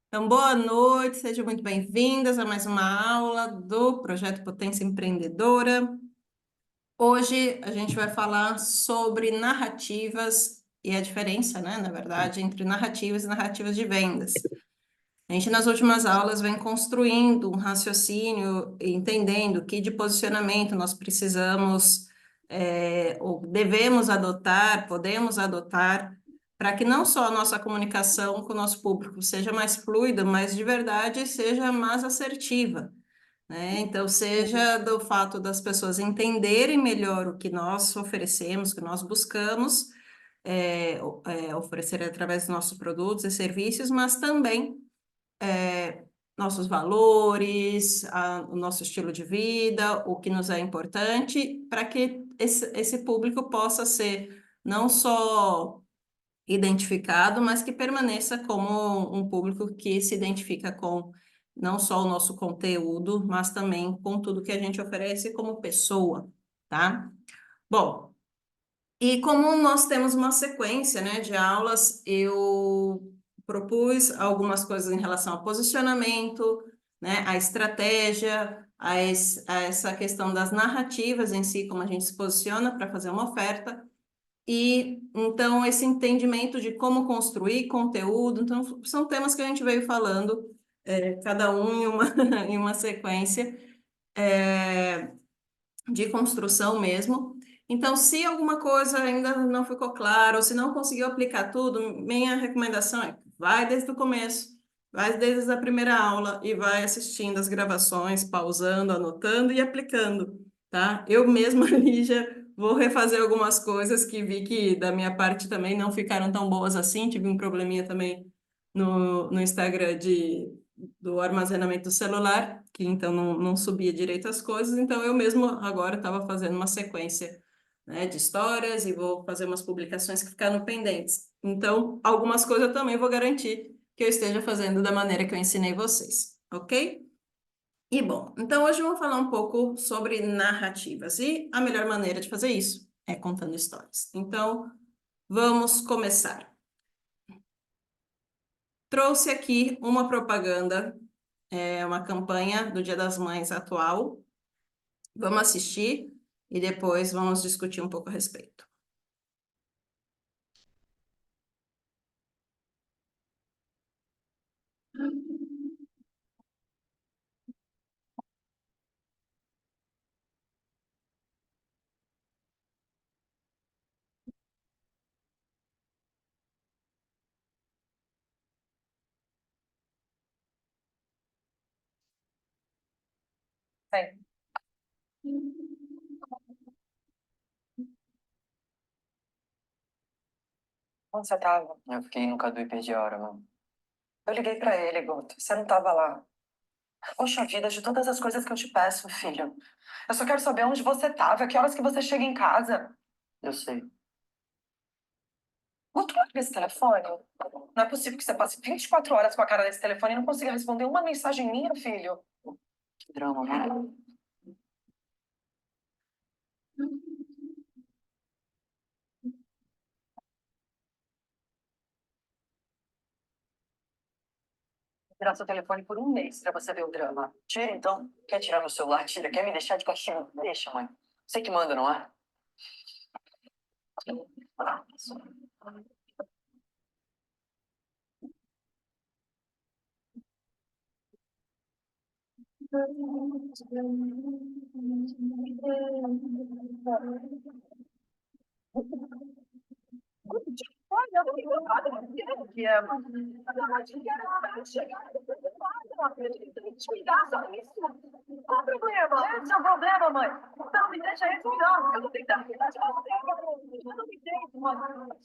Então, boa noite, sejam muito bem-vindas a mais uma aula do Projeto Potência Empreendedora. Hoje a gente vai falar sobre narrativas e a diferença, né, na verdade, entre narrativas e narrativas de vendas. A gente, nas últimas aulas, vem construindo um raciocínio, entendendo que de posicionamento nós precisamos, ou devemos adotar, podemos adotar, para que não só a nossa comunicação com o nosso público seja mais fluida, mas de verdade seja mais assertiva, né? Então, seja do fato das pessoas entenderem melhor o que nós oferecemos, o que nós buscamos, oferecer através dos nossos produtos e serviços, mas também nossos valores, o nosso estilo de vida, o que nos é importante, para que esse público possa ser não só identificado, mas que permaneça como um público que se identifica com não só o nosso conteúdo, mas também com tudo que a gente oferece como pessoa, tá? Bom, e como nós temos uma sequência, né, de aulas, eu propus algumas coisas em relação ao posicionamento, né, à estratégia, a essa questão das narrativas em si, como a gente se posiciona para fazer uma oferta, e então esse entendimento de como construir conteúdo, então são temas que a gente veio falando, cada um em uma, em uma sequência, é, de construção mesmo. Então, se alguma coisa ainda não ficou clara, ou se não conseguiu aplicar tudo, minha recomendação é vai desde o começo, vai desde a primeira aula e vai assistindo as gravações, pausando, anotando e aplicando, tá? Eu mesma, Lígia, vou refazer algumas coisas que vi que da minha parte também não ficaram tão boas assim, tive um probleminha também no Instagram do armazenamento do celular, que então não subia direito as coisas, então eu mesmo agora estava fazendo uma sequência, né, de histórias e vou fazer umas publicações que ficaram pendentes. Então, algumas coisas eu também vou garantir que eu esteja fazendo da maneira que eu ensinei vocês, ok? E bom, então hoje eu vou falar um pouco sobre narrativas e a melhor maneira de fazer isso é contando histórias. Então, vamos começar. Trouxe aqui uma propaganda, uma campanha do Dia das Mães atual. Vamos assistir e depois vamos discutir um pouco a respeito. Sim. Onde você tava? Eu fiquei no Cadu e perdi a hora, mano. Eu liguei pra ele, Guto. Você não tava lá. Poxa vida, de todas as coisas que eu te peço, filho. Eu só quero saber onde você tava, que horas que você chega em casa. Eu sei. Guto, larga esse telefone. Não é possível que você passe 24 horas com a cara desse telefone e não consiga responder uma mensagem minha, filho. Que drama, mano. Tirar seu telefone por um mês pra você ver o drama. Tira, então. Quer tirar meu celular? Tira. Quer me deixar de castigo? Deixa, mãe. Você que manda, não é? Olha, eu tenho nada que é, mano. Descuidar, só isso. Qual o problema? Esse é o problema, mãe. Não me deixa respirar. Eu vou tentar cuidar de você. Eu não me deixo, mano.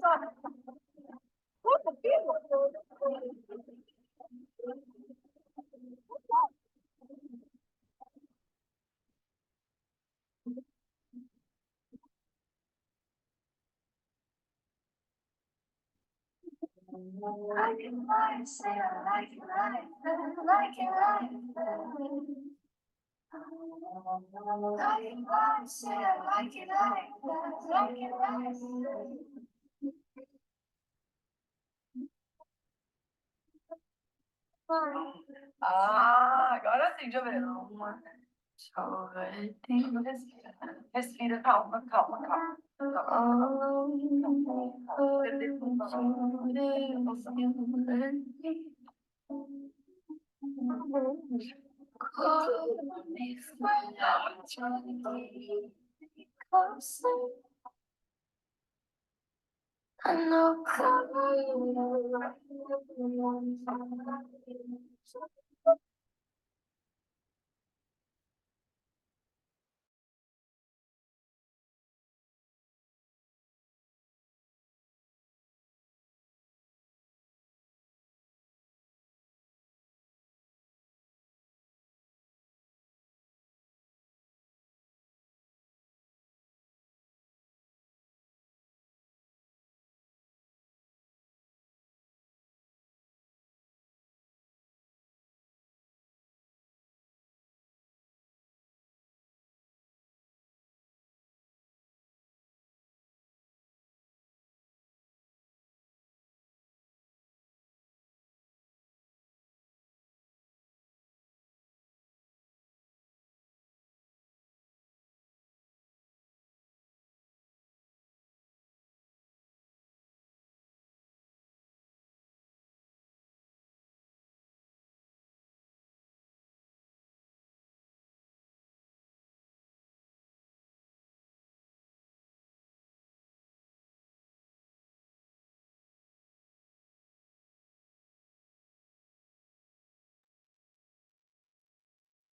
Sabe? Puta, filho. Like it, like, say I like it, like it, like it. Like it, like, say I like it, like it, like it. Ah, agora sim, deixa eu ver. Uma, deixa eu ver. Respira. Respira, calma, calma, calma.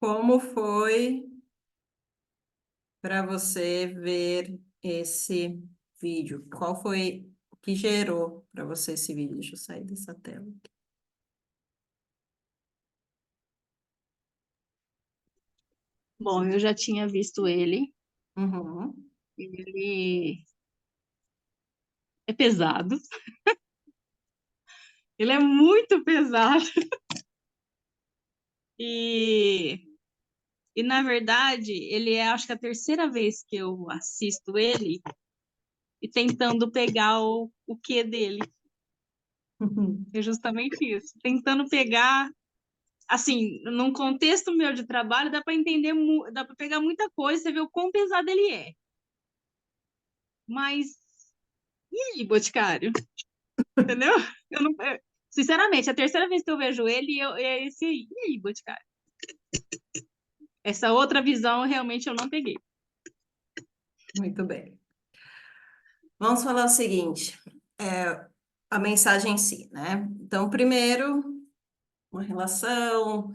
Como foi para você ver esse vídeo? Qual foi o que gerou para você esse vídeo? Deixa eu sair dessa tela. Bom, eu já tinha visto ele. Uhum. Ele é pesado. Ele é muito pesado. E, na verdade, ele é, acho que a terceira vez que eu assisto ele e tentando pegar o quê dele. É justamente isso. Tentando pegar, assim, num contexto meu de trabalho, dá para entender, dá para pegar muita coisa, você vê o quão pesado ele é. Mas, e aí, Boticário? Entendeu? Eu não, sinceramente, a terceira vez que eu vejo ele, é esse aí. E aí, Boticário? Essa outra visão, realmente, eu não peguei. Muito bem. Vamos falar o seguinte, a mensagem em si, né? Então, primeiro, uma relação,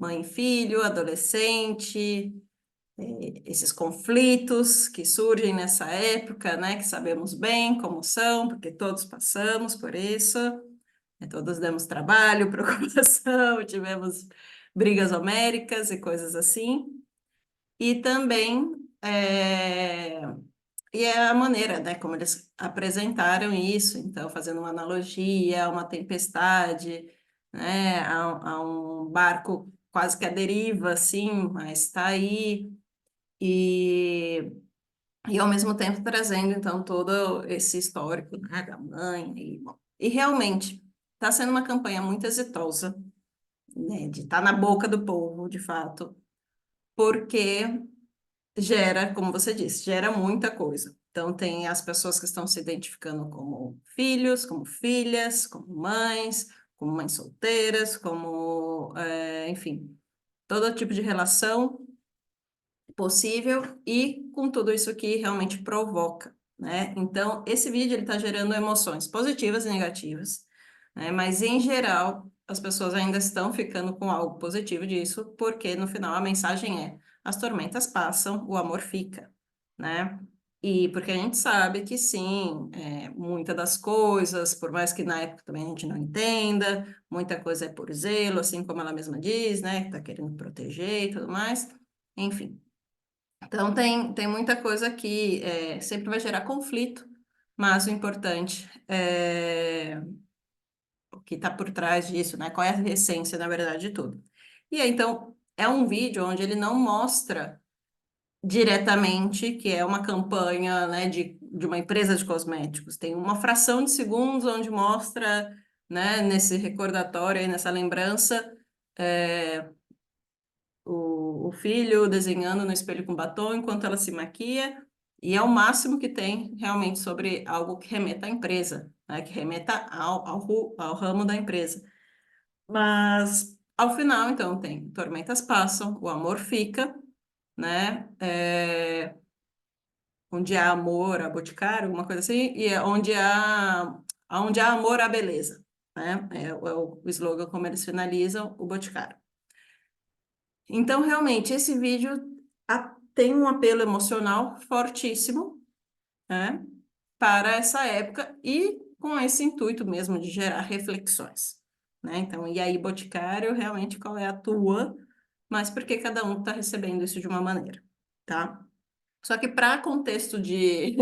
mãe e filho, adolescente, esses conflitos que surgem nessa época, né? Que sabemos bem como são, porque todos passamos por isso, todos demos trabalho, preocupação, tivemos brigas homéricas e coisas assim. E também e é a maneira, né, como eles apresentaram isso, então, fazendo uma analogia a uma tempestade, né, a um barco quase que à deriva, assim, mas está aí, e, e ao mesmo tempo trazendo, então, todo esse histórico, né, da mãe, e, bom, e realmente está sendo uma campanha muito exitosa, né, de estar na boca do povo, de fato, porque gera, como você disse, gera muita coisa. Então, tem as pessoas que estão se identificando como filhos, como filhas, como mães solteiras, como, enfim, todo tipo de relação possível e com tudo isso que realmente provoca, né? Então, esse vídeo ele está gerando emoções positivas e negativas, né? Mas, em geral, as pessoas ainda estão ficando com algo positivo disso, porque no final a mensagem é: as tormentas passam, o amor fica, né? E porque a gente sabe que sim, muitas das coisas, por mais que na época também a gente não entenda, muita coisa é por zelo, assim como ela mesma diz, né? Que tá querendo proteger e tudo mais. Enfim, então, tem muita coisa que sempre vai gerar conflito, mas o importante é o que está por trás disso, né? Qual é a essência, na verdade, de tudo. E aí, então, é um vídeo onde ele não mostra diretamente que é uma campanha, né, de uma empresa de cosméticos. Tem uma fração de segundos onde mostra né, nesse recordatório, aí, nessa lembrança, o filho desenhando no espelho com batom enquanto ela se maquia, e é o máximo que tem realmente sobre algo que remeta à empresa, né, que remeta ao ramo da empresa. Mas, ao final, então, tem tormentas passam, o amor fica, né? Onde há amor, há boticário, alguma coisa assim, e é onde há amor, há beleza, né? É o slogan como eles finalizam o boticário. Então, realmente, esse vídeo tem um apelo emocional fortíssimo, né? Para essa época e com esse intuito mesmo de gerar reflexões, né? Então, e aí, Boticário, realmente, qual é a tua? Mas porque cada um está recebendo isso de uma maneira, tá? Só que para contexto de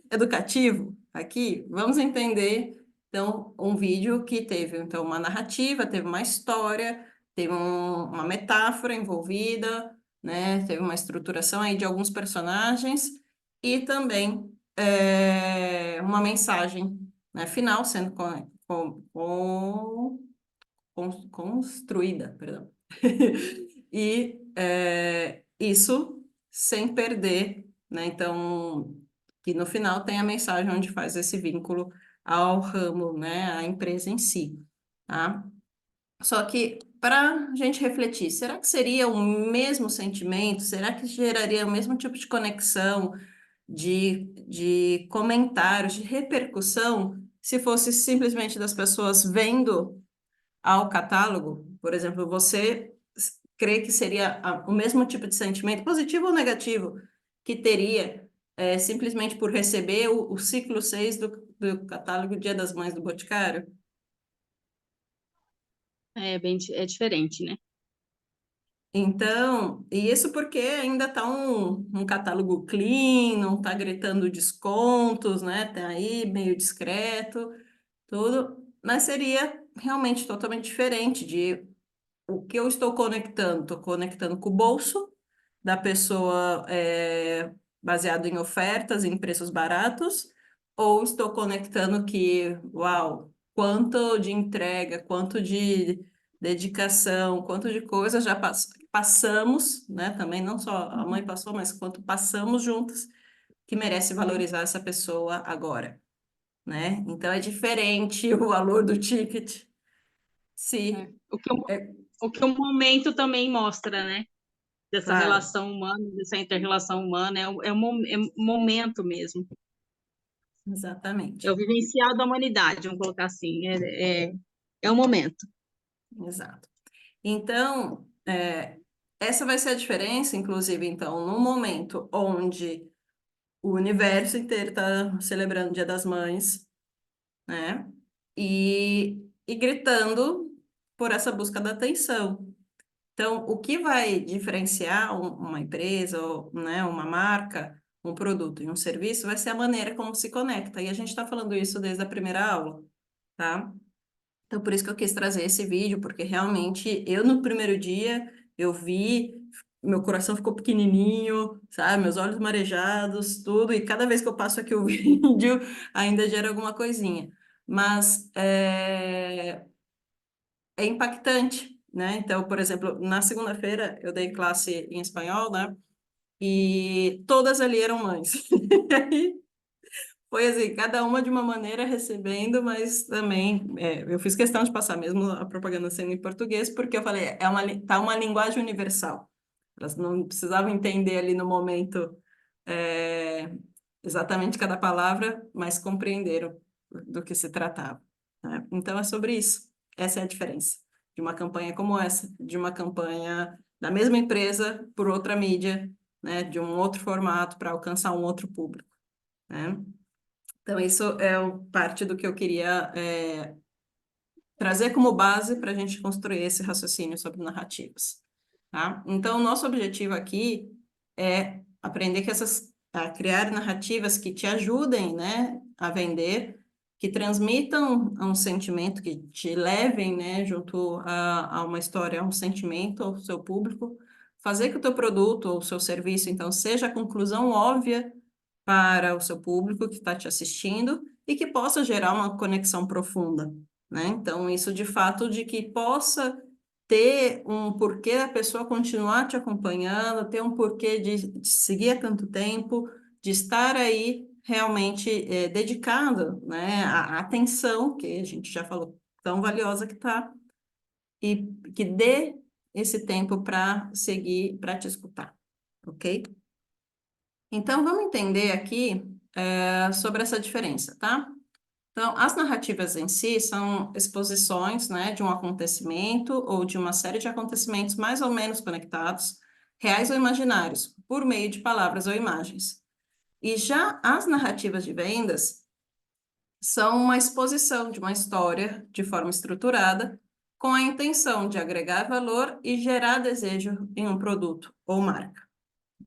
educativo, aqui, vamos entender, então, um vídeo que teve, então, uma narrativa, teve uma história, teve uma metáfora envolvida, né? Teve uma estruturação aí de alguns personagens e também uma mensagem, né, final sendo construída, perdão. E isso sem perder, né? Então, que no final tem a mensagem onde faz esse vínculo ao ramo, né? À empresa em si, tá? Só que para a gente refletir, será que seria o mesmo sentimento? Será que geraria o mesmo tipo de conexão, de comentários, de repercussão, se fosse simplesmente das pessoas vendo ao catálogo? Por exemplo, você crê que seria o mesmo tipo de sentimento, positivo ou negativo, que teria simplesmente por receber o ciclo 6 do catálogo Dia das Mães do Boticário? É diferente, né? Então, e isso porque ainda está um catálogo clean, não está gritando descontos, né? Tá aí meio discreto, tudo, mas seria realmente totalmente diferente de o que eu estou conectando com o bolso da pessoa baseado em ofertas, em preços baratos, ou estou conectando que, uau, quanto de entrega, quanto de dedicação, quanto de coisas já passamos, né? Também não só a mãe passou, mas quanto passamos juntas, que merece valorizar essa pessoa agora, né? Então é diferente o valor do ticket. É. Se é, O que o momento também mostra, né? Dessa claro, relação humana, dessa inter-relação humana, é um momento mesmo. É exatamente. o vivencial da humanidade, vamos colocar assim. É um momento. Exato. Então, essa vai ser a diferença, inclusive, então, no momento onde o universo inteiro está celebrando o Dia das Mães, né? E gritando por essa busca da atenção. Então, o que vai diferenciar uma empresa, ou, né, uma marca, um produto e um serviço vai ser a maneira como se conecta. E a gente está falando isso desde a primeira aula, tá? Então, por isso que eu quis trazer esse vídeo, porque realmente eu no primeiro dia eu vi, meu coração ficou pequenininho, sabe? Meus olhos marejados, tudo, e cada vez que eu passo aqui o vídeo ainda gera alguma coisinha. Mas é impactante, né? Então, por exemplo, na segunda-feira eu dei classe em espanhol, né? E todas ali eram mães. Foi assim, cada uma de uma maneira recebendo, mas também eu fiz questão de passar mesmo a propaganda sendo em português, porque eu falei, tá uma linguagem universal. Elas não precisavam entender ali no momento é, exatamente cada palavra, mas compreenderam do que se tratava, né? Então é sobre isso. Essa é a diferença de uma campanha como essa, de uma campanha da mesma empresa por outra mídia, né? De um outro formato para alcançar um outro público, né? Então, isso é parte do que eu queria trazer como base para a gente construir esse raciocínio sobre narrativas, tá? Então, o nosso objetivo aqui é aprender a criar narrativas que te ajudem, né, a vender, que transmitam um sentimento, que te levem, né, junto a uma história, a um sentimento ao seu público, fazer que o teu produto ou o seu serviço, então, seja a conclusão óbvia para o seu público que está te assistindo e que possa gerar uma conexão profunda, né? Então, isso de fato de que possa ter um porquê a pessoa continuar te acompanhando, ter um porquê de seguir há tanto tempo, de estar aí realmente dedicado, né, a atenção, que a gente já falou, tão valiosa que tá, e que dê esse tempo para seguir, para te escutar, ok? Então, vamos entender aqui sobre essa diferença, tá? Então, as narrativas em si são exposições, né, de um acontecimento ou de uma série de acontecimentos mais ou menos conectados, reais ou imaginários, por meio de palavras ou imagens. E já as narrativas de vendas são uma exposição de uma história de forma estruturada, com a intenção de agregar valor e gerar desejo em um produto ou marca,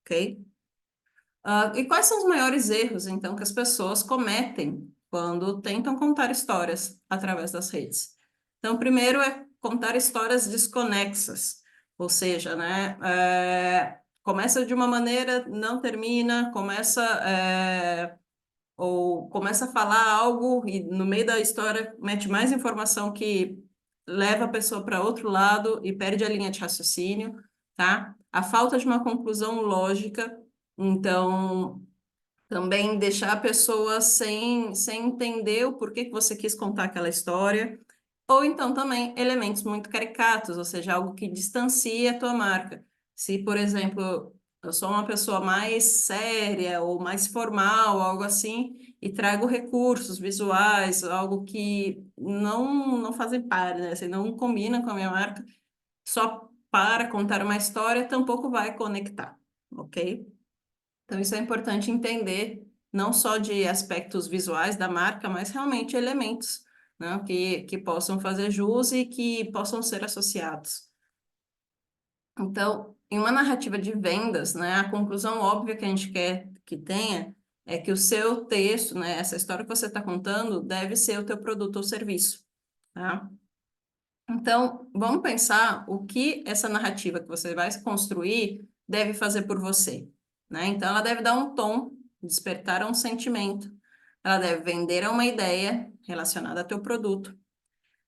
ok? E quais são os maiores erros, então, que as pessoas cometem quando tentam contar histórias através das redes? Então, primeiro é contar histórias desconexas, ou seja, né, começa de uma maneira, não termina, ou começa a falar algo e no meio da história mete mais informação que leva a pessoa para outro lado e perde a linha de raciocínio, tá? A falta de uma conclusão lógica, então também deixar a pessoa sem entender o porquê que você quis contar aquela história, ou então também elementos muito caricatos, ou seja, algo que distancia a tua marca. Se, por exemplo, eu sou uma pessoa mais séria ou mais formal, algo assim, e trago recursos visuais, algo que não fazem parte, né? Assim, não combina com a minha marca, só para contar uma história, tampouco vai conectar, ok? Então, isso é importante entender, não só de aspectos visuais da marca, mas realmente elementos, né, que possam fazer jus e que possam ser associados. Então, em uma narrativa de vendas, né, a conclusão óbvia que a gente quer que tenha é que o seu texto, né, essa história que você está contando, deve ser o teu produto ou serviço, tá? Então, vamos pensar o que essa narrativa que você vai construir deve fazer por você, né? Então, ela deve dar um tom, despertar um sentimento, ela deve vender a uma ideia relacionada ao teu produto,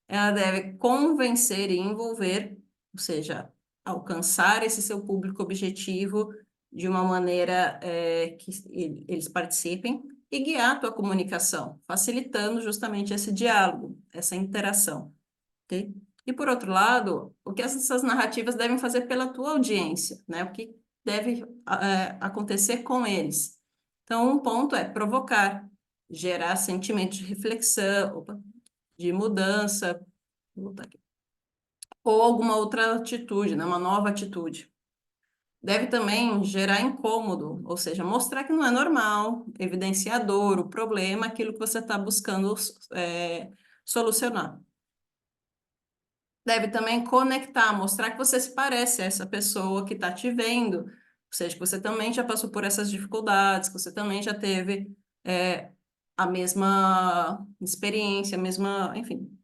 ela deve convencer e envolver, ou seja, alcançar esse seu público objetivo de uma maneira que eles participem e guiar a tua comunicação, facilitando justamente esse diálogo, essa interação, ok? E por outro lado, o que essas narrativas devem fazer pela tua audiência, né? O que deve acontecer com eles. Então, um ponto é provocar, gerar sentimentos de reflexão, de mudança, vou botar aqui, ou alguma outra atitude, né? Uma nova atitude. Deve também gerar incômodo, ou seja, mostrar que não é normal, evidenciador, o problema, aquilo que você está buscando solucionar. Deve também conectar, mostrar que você se parece a essa pessoa que está te vendo, ou seja, que você também já passou por essas dificuldades, que você também já teve a mesma experiência, a mesma, enfim,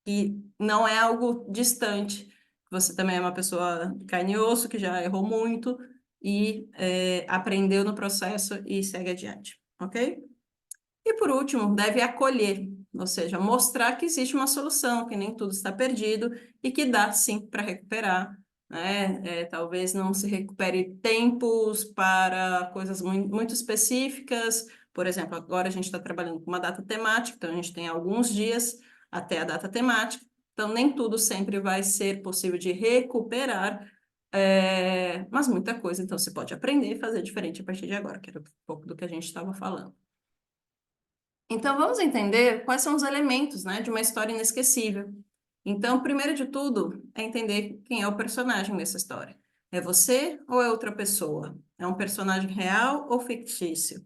que não é algo distante, que você também é uma pessoa de carne e osso, que já errou muito e aprendeu no processo e segue adiante, ok? E por último, deve acolher, ou seja, mostrar que existe uma solução, que nem tudo está perdido e que dá sim para recuperar, né? Talvez não se recupere tempos para coisas muito específicas. Por exemplo, agora a gente está trabalhando com uma data temática, então a gente tem alguns dias até a data temática, então nem tudo sempre vai ser possível de recuperar, mas muita coisa, então você pode aprender e fazer diferente a partir de agora, que era um pouco do que a gente estava falando. Então, vamos entender quais são os elementos, né, de uma história inesquecível. Então, primeiro de tudo, é entender quem é o personagem dessa história. É você ou é outra pessoa? É um personagem real ou fictício?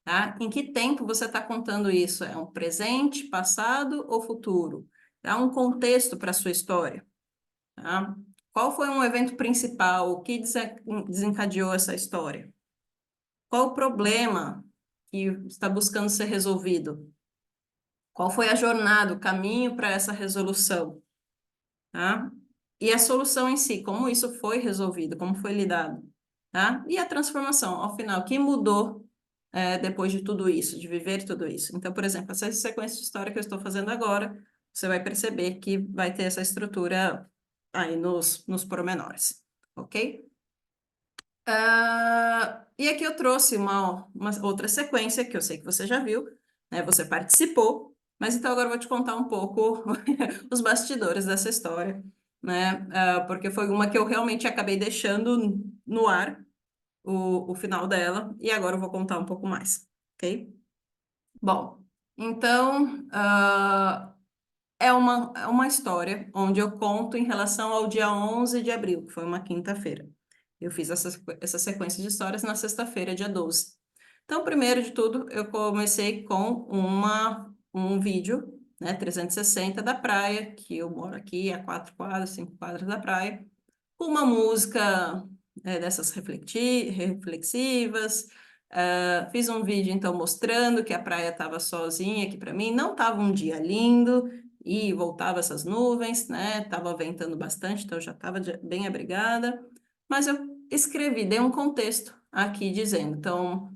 Tá? Em que tempo você está contando isso? É um presente, passado ou futuro? Dá um contexto para a sua história. Tá? Qual foi um evento principal? O que desencadeou essa história? Qual o problema que está buscando ser resolvido? Qual foi a jornada, o caminho para essa resolução, tá? E a solução em si, como isso foi resolvido, como foi lidado, tá? E a transformação, ao final, o que mudou depois de tudo isso, de viver tudo isso. Então, por exemplo, essa sequência de história que eu estou fazendo agora, você vai perceber que vai ter essa estrutura aí nos pormenores, ok? E aqui eu trouxe uma outra sequência que eu sei que você já viu, né? Você participou, mas então agora eu vou te contar um pouco os bastidores dessa história, né? Porque foi uma que eu realmente acabei deixando no ar, o final dela, e agora eu vou contar um pouco mais, ok? Bom, então, é uma história onde eu conto em relação ao dia 11 de abril, que foi uma quinta-feira. Eu fiz essa sequência de histórias na sexta-feira, dia 12. Então, primeiro de tudo, eu comecei com um vídeo, né, 360 da praia, que eu moro aqui a 4 quadras, 5 quadras da praia, com uma música dessas reflexivas. Fiz um vídeo, então, mostrando que a praia estava sozinha aqui para mim. Não estava um dia lindo e voltava essas nuvens, né? Tava ventando bastante, então eu já estava bem abrigada. Mas eu escrevi, dei um contexto aqui dizendo. Então,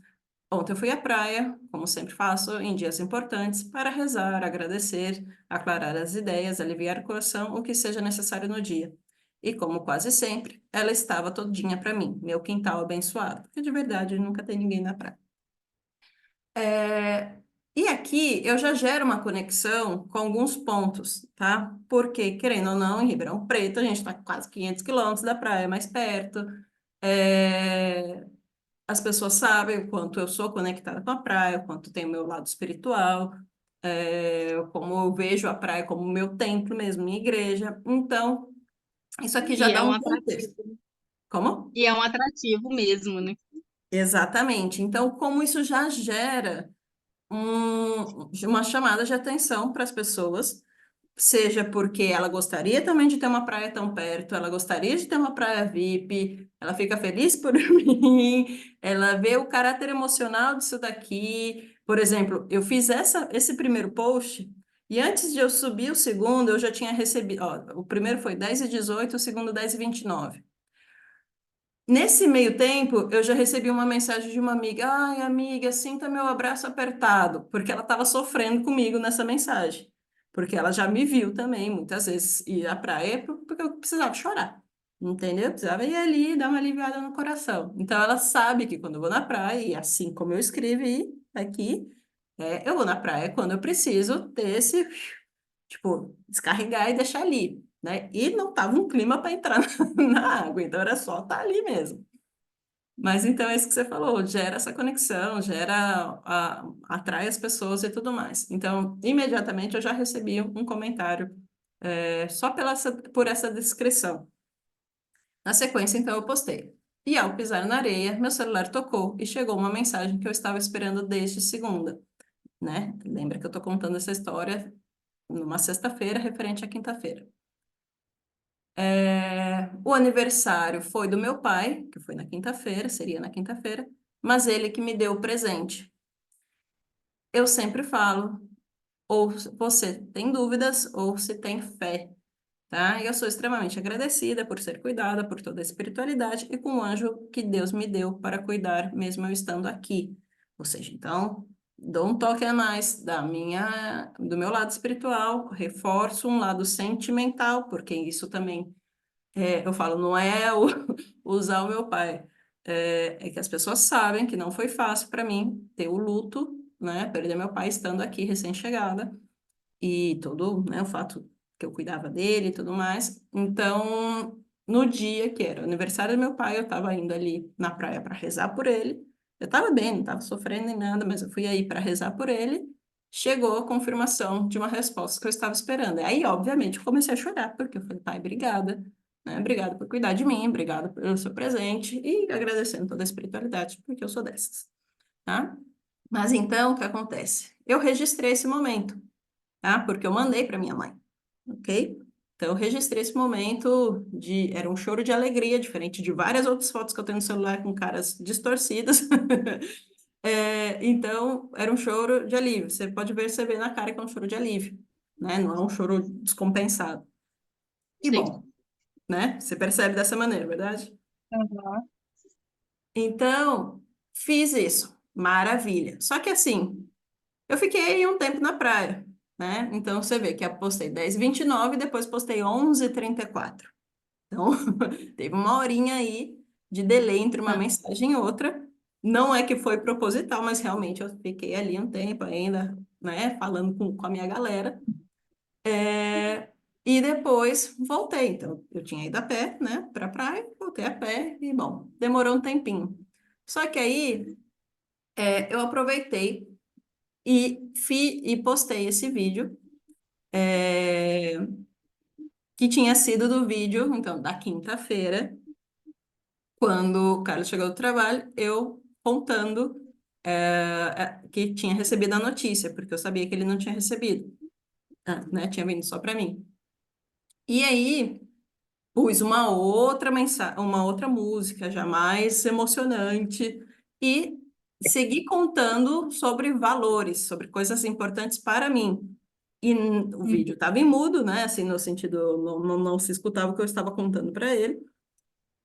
ontem eu fui à praia, como sempre faço, em dias importantes, para rezar, agradecer, aclarar as ideias, aliviar o coração, o que seja necessário no dia. E como quase sempre, ela estava todinha para mim, meu quintal abençoado, porque de verdade nunca tem ninguém na praia. E aqui eu já gero uma conexão com alguns pontos, tá? Porque, querendo ou não, em Ribeirão Preto a gente está quase 500 quilômetros da praia mais perto. É, As pessoas sabem o quanto eu sou conectada com a praia, o quanto tem o meu lado espiritual, como eu vejo a praia como meu templo mesmo, minha igreja. Então, isso aqui já E é dá um um contexto. atrativo. Como? E é um atrativo mesmo, né? Exatamente. Então, como isso já gera uma chamada de atenção para as pessoas, seja porque ela gostaria também de ter uma praia tão perto, ela gostaria de ter uma praia VIP, ela fica feliz por mim, ela vê o caráter emocional disso daqui. Por exemplo, eu fiz esse primeiro post e antes de eu subir o segundo, eu já tinha recebido. Ó, o primeiro foi 10h18, o segundo 10h29. Nesse meio tempo, eu já recebi uma mensagem de uma amiga: Ai, amiga, sinta meu abraço apertado, porque ela estava sofrendo comigo nessa mensagem. Porque ela já me viu também, muitas vezes, ir à praia porque eu precisava chorar, entendeu? Eu precisava ir ali e dar uma aliviada no coração. Então, ela sabe que quando eu vou na praia, e assim como eu escrevi aqui, eu vou na praia quando eu preciso ter esse, tipo, descarregar e deixar ali, né? E não tava um clima para entrar na água, então era só estar ali mesmo. Mas então é isso que você falou, gera essa conexão, atrai as pessoas e tudo mais. Então, imediatamente eu já recebi um comentário só por essa descrição. Na sequência, então, eu postei. E ao pisar na areia, meu celular tocou e chegou uma mensagem que eu estava esperando desde segunda, né? Lembra que eu estou contando essa história numa sexta-feira, referente à quinta-feira. O aniversário foi do meu pai, que foi na quinta-feira, seria na quinta-feira, mas ele que me deu o presente. Eu sempre falo, ou você tem dúvidas, ou se tem fé, tá? E eu sou extremamente agradecida por ser cuidada por toda a espiritualidade e com o anjo que Deus me deu para cuidar, mesmo eu estando aqui. Ou seja, então, dou um toque a mais do meu lado espiritual, reforço um lado sentimental, porque isso também eu falo, não é usar o meu pai. É que as pessoas sabem que não foi fácil para mim ter o luto, né? Perder meu pai estando aqui recém-chegada e todo, né, o fato que eu cuidava dele e tudo mais. Então, no dia que era o aniversário do meu pai, eu estava indo ali na praia para rezar por ele. Eu estava bem, não estava sofrendo nem nada, mas eu fui aí para rezar por ele. Chegou a confirmação de uma resposta que eu estava esperando. E aí, obviamente, eu comecei a chorar, porque eu falei, pai, obrigada, né? Obrigada por cuidar de mim, obrigada pelo seu presente e agradecendo toda a espiritualidade, porque eu sou dessas, tá? Mas então, o que acontece? Eu registrei esse momento, tá? Porque eu mandei para minha mãe, ok? Então, eu registrei esse momento era um choro de alegria, diferente de várias outras fotos que eu tenho no celular com caras distorcidas. Então, era um choro de alívio. Você pode perceber na cara que é um choro de alívio, né? Não é um choro descompensado. E Sim. bom, né? Você percebe dessa maneira, verdade? Uhum. Então, fiz isso. Maravilha. Só que assim, eu fiquei um tempo na praia, né? Então, você vê que eu postei 10h29 e depois postei 11h34. Então, teve uma horinha aí de delay entre uma Ah, mensagem e outra. Não é que foi proposital, mas realmente eu fiquei ali um tempo ainda, né, falando com a minha galera. E depois voltei. Então, eu tinha ido a pé, né, para praia, voltei a pé e, bom, demorou um tempinho. Só que aí, eu aproveitei e postei esse vídeo, é, que tinha sido do vídeo, então, da quinta-feira, quando o Carlos chegou do trabalho, eu contando, que tinha recebido a notícia, porque eu sabia que ele não tinha recebido, né? Tinha vindo só para mim. E aí pus uma outra mensagem, uma outra música já mais emocionante e segui contando sobre valores, sobre coisas importantes para mim. E o hum, vídeo estava em mudo, né? Assim, no sentido, não se escutava o que eu estava contando para ele.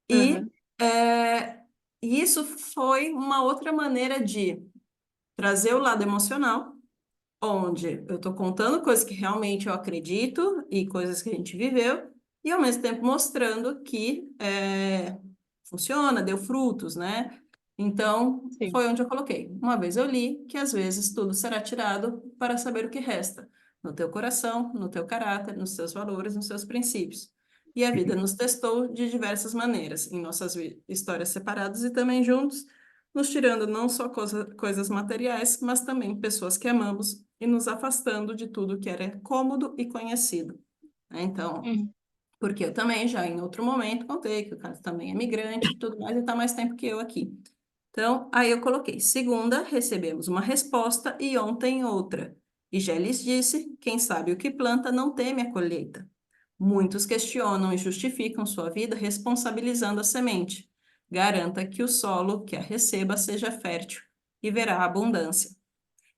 E aham, é, isso foi uma outra maneira de trazer o lado emocional, onde eu estou contando coisas que realmente eu acredito e coisas que a gente viveu, e ao mesmo tempo mostrando que funciona, deu frutos, né? Então, sim. foi onde eu coloquei. Uma vez eu li que às vezes tudo será tirado para saber o que resta, no teu coração, no teu caráter, nos seus valores, nos seus princípios. E a vida nos testou de diversas maneiras, em nossas histórias separadas e também juntos, nos tirando não só coisas materiais, mas também pessoas que amamos e nos afastando de tudo que era cômodo e conhecido, né? Então, Uhum, porque eu também já em outro momento contei que o cara também é migrante e tudo mais, e está mais tempo que eu aqui. Então, aí eu coloquei: segunda, recebemos uma resposta e ontem outra. E já lhes disse: quem sabe o que planta não teme a colheita. Muitos questionam e justificam sua vida responsabilizando a semente. Garanta que o solo que a receba seja fértil e verá abundância.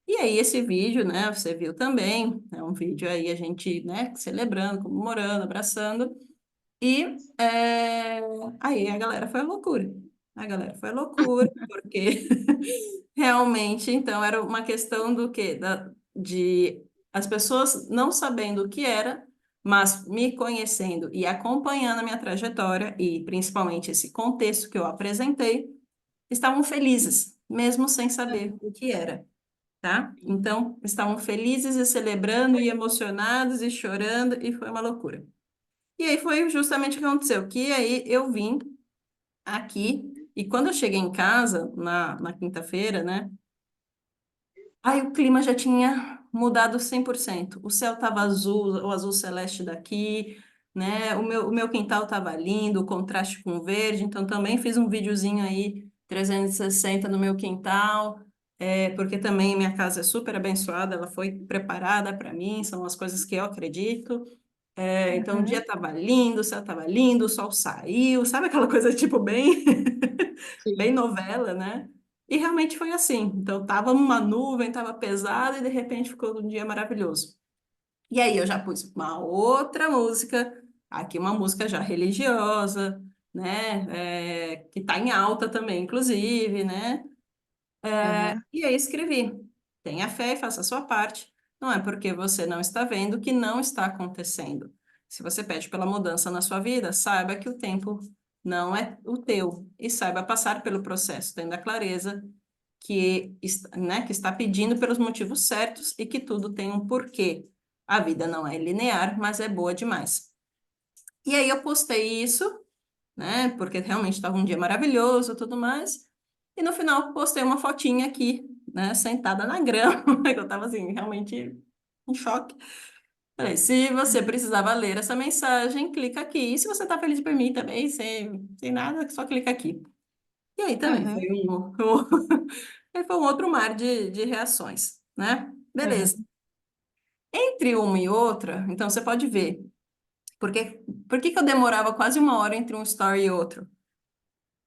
E aí esse vídeo, né, você viu também, é um vídeo aí a gente, né, celebrando, comemorando, abraçando, e aí a galera foi à loucura. A galera foi à loucura, porque realmente, então, era uma questão do quê? De as pessoas não sabendo o que era, mas me conhecendo e acompanhando a minha trajetória, e principalmente esse contexto que eu apresentei, estavam felizes, mesmo sem saber aham, o que era, tá? Então, estavam felizes e celebrando e emocionados e chorando, e foi uma loucura. E aí foi justamente o que aconteceu, que aí eu vim aqui, e quando eu cheguei em casa, na quinta-feira, né, aí o clima já tinha mudado 100%. O céu estava azul, o azul celeste daqui, né, o meu quintal estava lindo, o contraste com o verde, então também fiz um videozinho aí, 360 no meu quintal, porque também minha casa é super abençoada, ela foi preparada para mim, são as coisas que eu acredito. Então o dia aham, estava lindo, o céu estava lindo, o sol saiu, sabe aquela coisa tipo bem, bem sim. novela, né? E realmente foi assim. Então tava uma nuvem, tava pesado e de repente ficou um dia maravilhoso. E aí eu já pus uma outra música, aqui uma música já religiosa, né? Que está em alta também, inclusive, né? Aham, E aí escrevi: tenha fé e faça a sua parte. Não é porque você não está vendo que não está acontecendo. Se você pede pela mudança na sua vida, saiba que o tempo não é o teu e saiba passar pelo processo, tendo a clareza né, que está pedindo pelos motivos certos e que tudo tem um porquê. A vida não é linear, mas é boa demais. E aí eu postei isso, né? Porque realmente estava um dia maravilhoso e tudo mais. E no final postei uma fotinha aqui, né? Sentada na grama, que eu estava assim, realmente em choque. Falei: se você precisava ler essa mensagem, clica aqui. E se você está feliz por mim também, sem nada, só clica aqui. E aí também aham, foi um outro mar de reações, né? Beleza. aham, Entre uma e outra, então você pode ver. Por que que eu demorava quase uma hora entre um story e outro?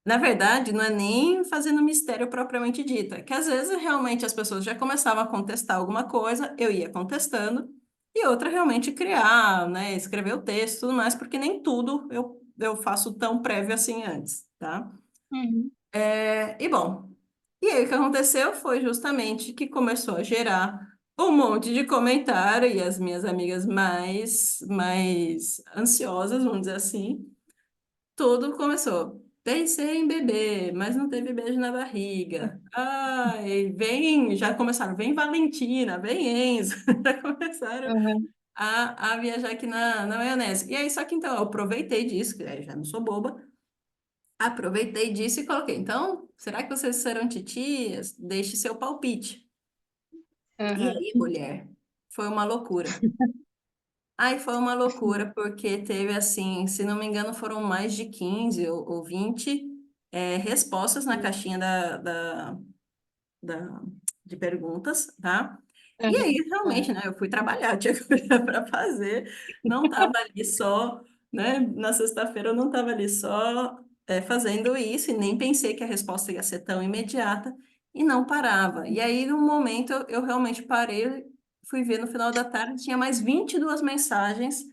Na verdade, não é nem fazendo mistério propriamente dito, é que às vezes realmente as pessoas já começavam a contestar alguma coisa, eu ia contestando, e outra realmente criar, né, escrever o texto e tudo mais, porque nem tudo eu faço tão prévio assim antes, tá? uhum, E bom, e aí o que aconteceu foi justamente que começou a gerar. um monte de comentário e as minhas amigas mais ansiosas, vamos dizer assim, tudo começou. Pensei em bebê, mas não teve beijo na barriga. Ai, vem, já começaram, vem Valentina, vem Enzo. Já começaram Aham, a viajar aqui na maionese. E aí, só que então, eu aproveitei disso, que aí já não sou boba, aproveitei disso e coloquei. Então, será que vocês serão titias? Deixe seu palpite. E aham, aí, mulher, foi uma loucura. Aí foi uma loucura, porque teve assim, se não me engano, foram mais de 15 ou 20 respostas na caixinha da- de perguntas, tá? E aí, aham, realmente, aham, né, eu fui trabalhar, tinha coisa para fazer, não estava ali só, né, na sexta-feira eu não estava ali só fazendo isso, e nem pensei que a resposta ia ser tão imediata, e não parava. E aí, no momento, eu realmente parei, fui ver no final da tarde, tinha mais 22 mensagens,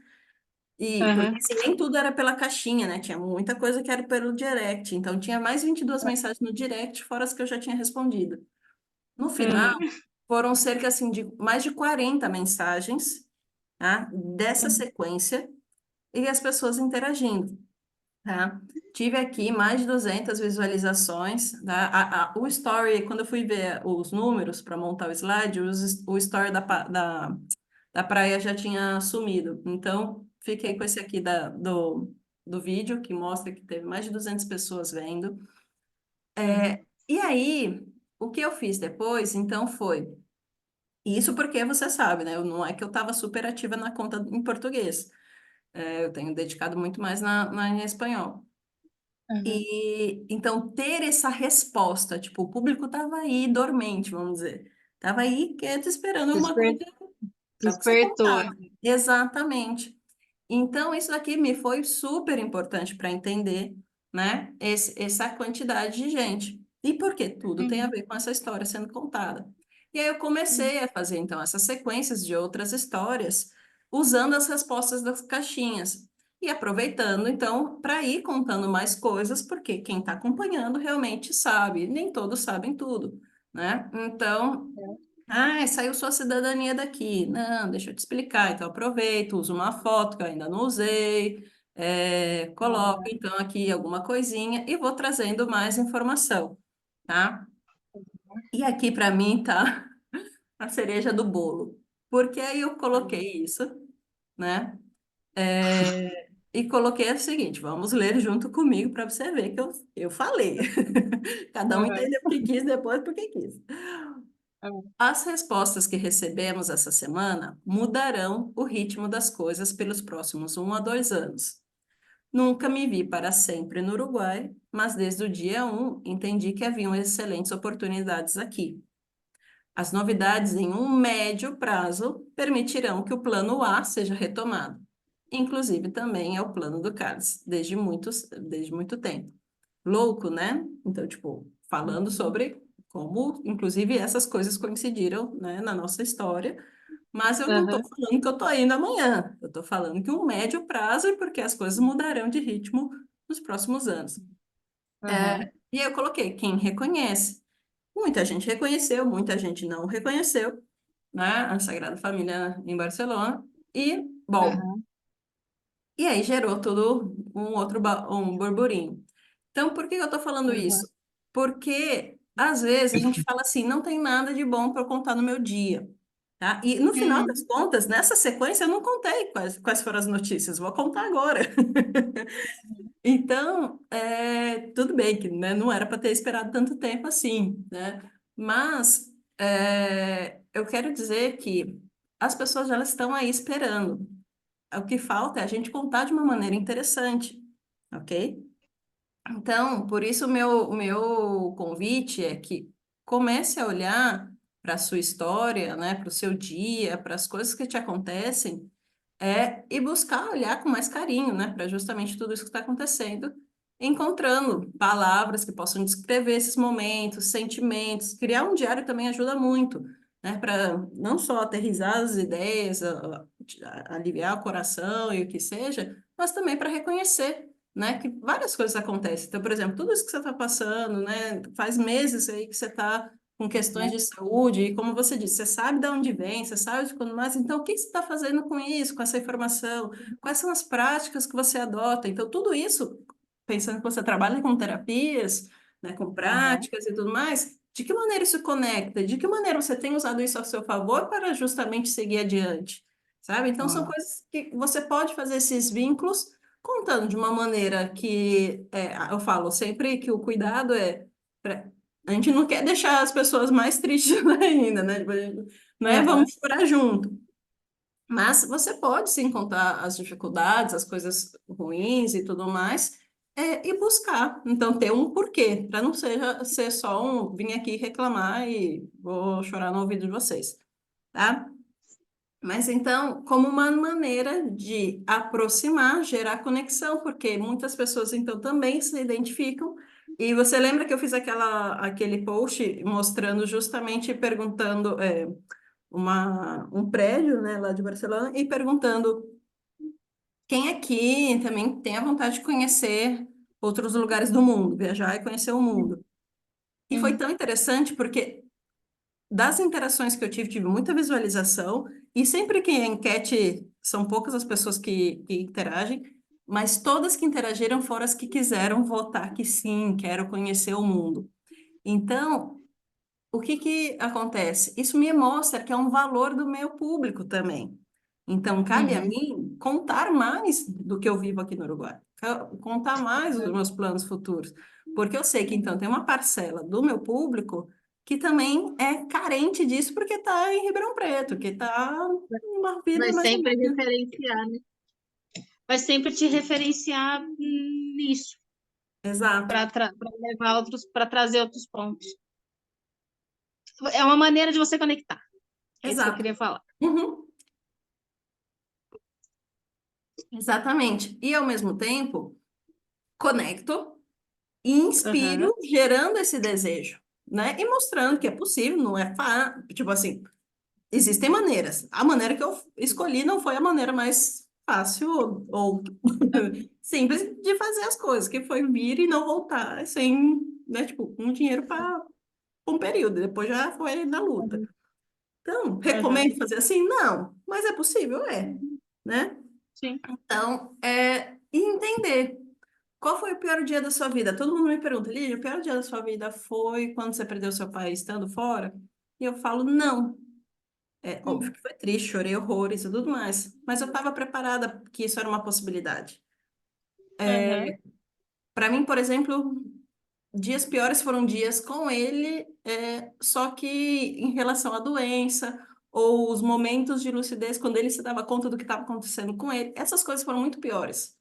e porque aham, assim, nem tudo era pela caixinha, né, tinha muita coisa que era pelo direct, então tinha mais 22 mensagens no direct, fora as que eu já tinha respondido. No final, aham, foram cerca assim, de mais de 40 mensagens, tá? Dessa sequência e as pessoas interagindo, tá? Tive aqui mais de 200 visualizações, tá? O story, quando eu fui ver os números para montar o slide, o story da praia já tinha sumido. Então, fiquei com esse aqui do vídeo, que mostra que teve mais de 200 pessoas vendo. aham, E aí, o que eu fiz depois, então, foi isso porque você sabe, né? Não é que eu estava super ativa na conta em português. Eu tenho dedicado muito mais na em espanhol. aham. E então ter essa resposta, tipo, o público estava aí dormente, vamos dizer. Estava aí quieto esperando alguma Desper- coisa para você Despertou, contar. assim. Exatamente. Então, isso daqui me foi super importante para entender, né, essa quantidade de gente. E porque tudo tem a Uhum, ver com essa história sendo contada. E aí eu uhum, comecei a fazer, então, essas sequências de outras histórias, usando as respostas das caixinhas. E aproveitando, então, para ir contando mais coisas, porque quem está acompanhando realmente sabe, nem todos sabem tudo, né? Então, saiu sua cidadania daqui. Não, deixa eu te explicar. Então, aproveito, uso uma foto que eu ainda não usei, coloco aham, então aqui alguma coisinha e vou trazendo mais informação, tá? E aqui para mim tá a cereja do bolo, porque aí eu aham, coloquei isso, né? E coloquei o seguinte: vamos ler junto comigo para você ver que eu falei. Cada um aham, entendeu o que quis depois porque quis. aham, As respostas que recebemos essa semana mudarão o ritmo das coisas pelos próximos 1 a 2 anos. Nunca me vi para sempre no Uruguai, mas desde o dia 1 entendi que haviam excelentes oportunidades aqui. As novidades em um médio prazo permitirão que o plano A seja retomado. Inclusive, também é o plano do Carlos, desde muito tempo. Louco, né? Então, tipo, falando uhum, sobre como, inclusive, essas coisas coincidiram, né, na nossa história, mas eu não estou aham, falando que eu estou indo amanhã, eu estou falando que um médio prazo é porque as coisas mudarão de ritmo nos próximos anos. aham, E aí eu coloquei quem reconhece. Muita gente reconheceu, muita gente não reconheceu, né, a Sagrada Família em Barcelona. E, bom, aham, e aí gerou tudo um burburinho. Então, por que eu estou falando aham, isso? Porque, às vezes, a gente fala assim, não tem nada de bom para eu contar no meu dia, tá? E, no final das uhum, contas, nessa sequência, eu não contei quais foram as notícias, vou contar agora. Então, tudo bem que, né, não era para ter esperado tanto tempo assim, né? Mas eu quero dizer que as pessoas elas estão aí esperando. O que falta é a gente contar de uma maneira interessante, ok? Então, por isso o meu convite é que comece a olhar para a sua história, né, para o seu dia, para as coisas que te acontecem, e buscar olhar com mais carinho, né, para justamente tudo isso que está acontecendo, encontrando palavras que possam descrever esses momentos, sentimentos. Criar um diário também ajuda muito, né, para não só aterrissar as ideias, aliviar o coração e o que seja, mas também para reconhecer, né, que várias coisas acontecem. Então, por exemplo, tudo isso que você está passando, né, faz meses aí que você está com questões de saúde, e como você disse, você sabe de onde vem, você sabe de quando mais, então o que você está fazendo com isso, com essa informação? Quais são as práticas que você adota? Então, tudo isso, pensando que você trabalha com terapias, né, com Uhum. práticas e tudo mais, de que maneira isso conecta? De que maneira você tem usado isso a seu favor para justamente seguir adiante? Sabe? Então, são Uhum. coisas que você pode fazer esses vínculos contando de uma maneira que, eu falo sempre que o cuidado a gente não quer deixar as pessoas mais tristes ainda, né? Tipo, não é Aham. vamos chorar junto. Mas você pode sim contar as dificuldades, as coisas ruins e tudo mais, e buscar. Então, ter um porquê, para não ser só um vim aqui reclamar e vou chorar no ouvido de vocês, tá? Mas então, como uma maneira de aproximar, gerar conexão, porque muitas pessoas então também se identificam. E você lembra que eu fiz aquele post mostrando justamente perguntando um prédio, né, lá de Barcelona e perguntando quem aqui também tem a vontade de conhecer outros lugares do mundo, viajar e conhecer o mundo. E foi Uhum. tão interessante porque das interações que eu tive muita visualização, e sempre que a enquete, são poucas as pessoas que interagem, mas todas que interagiram foram as que quiseram votar que sim, quero conhecer o mundo. Então, o que que acontece? Isso me mostra que é um valor do meu público também. Então, cabe a Uhum. mim contar mais do que eu vivo aqui no Uruguai, contar mais dos meus planos futuros, porque eu sei que então tem uma parcela do meu público que também é carente disso porque está em Ribeirão Preto, que está numa vida Vai mais ou sempre menos. referenciar, né? Vai sempre te referenciar nisso, Exato, para levar outros, para trazer outros pontos. É uma maneira de você conectar. É isso que eu exato. queria falar. Uhum, exatamente. E ao mesmo tempo, conecto e Aham. inspiro, gerando esse desejo, né? E mostrando que é possível, não é fácil. Tipo assim, existem maneiras. A maneira que eu escolhi não foi a maneira mais fácil ou simples de fazer as coisas, que foi vir e não voltar sem, né, tipo, um dinheiro para um período, depois já foi na luta. Então, Aham. recomendo fazer assim? Não, mas é possível, né? Sim. Então, e entender. Qual foi o pior dia da sua vida? Todo mundo me pergunta, Lígia, o pior dia da sua vida foi quando você perdeu seu pai estando fora? E eu falo, não. É óbvio Uhum. que foi triste, chorei horrores e tudo mais, mas eu estava preparada que isso era uma possibilidade. Aham. Para mim, por exemplo, dias piores foram dias com ele, só que em relação à doença ou os momentos de lucidez, quando ele se dava conta do que estava acontecendo com ele, essas coisas foram muito piores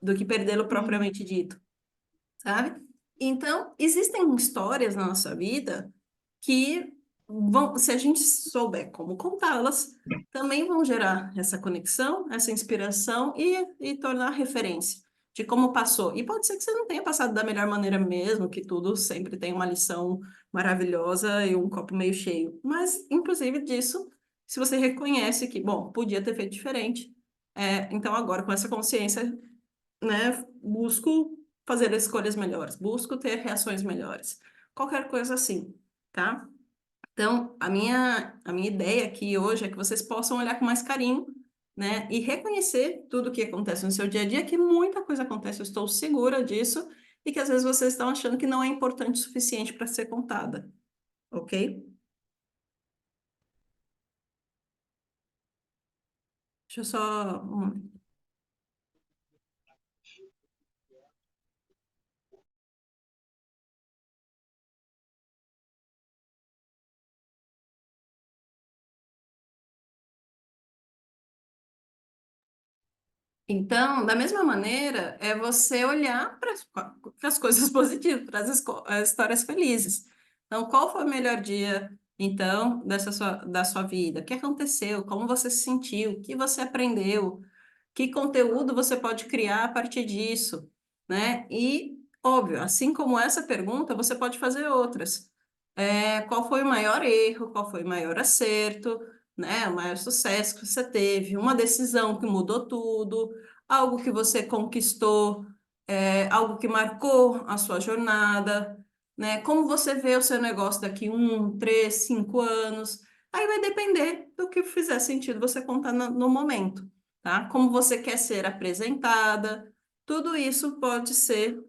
do que perdê-lo Uhum. propriamente dito, sabe? Então, existem histórias na nossa vida que vão, se a gente souber como contá-las, também vão gerar essa conexão, essa inspiração e tornar referência de como passou. E pode ser que você não tenha passado da melhor maneira mesmo, que tudo sempre tem uma lição maravilhosa e um copo meio cheio. Mas, inclusive disso, se você reconhece que, bom, podia ter feito diferente, então agora com essa consciência, né, busco fazer escolhas melhores, busco ter reações melhores. Qualquer coisa assim, tá? Então, a minha ideia aqui hoje é que vocês possam olhar com mais carinho, né, e reconhecer tudo o que acontece no seu dia a dia, que muita coisa acontece, eu estou segura disso, e que às vezes vocês estão achando que não é importante o suficiente para ser contada, ok? Deixa eu só. Então, da mesma maneira, é você olhar para as coisas positivas, para as histórias felizes. Então, qual foi o melhor dia, então, da sua vida? O que aconteceu? Como você se sentiu? O que você aprendeu? Que conteúdo você pode criar a partir disso, né? E, óbvio, assim como essa pergunta, você pode fazer outras. Qual foi o maior erro? Qual foi o maior acerto? Né? O maior sucesso que você teve? Uma decisão que mudou tudo? Algo que você conquistou? Algo que marcou a sua jornada? né? Como você vê o seu negócio daqui 3, 5 anos. Aí vai depender do que fizer sentido você contar no momento, tá? Como você quer ser apresentada, tudo isso pode ser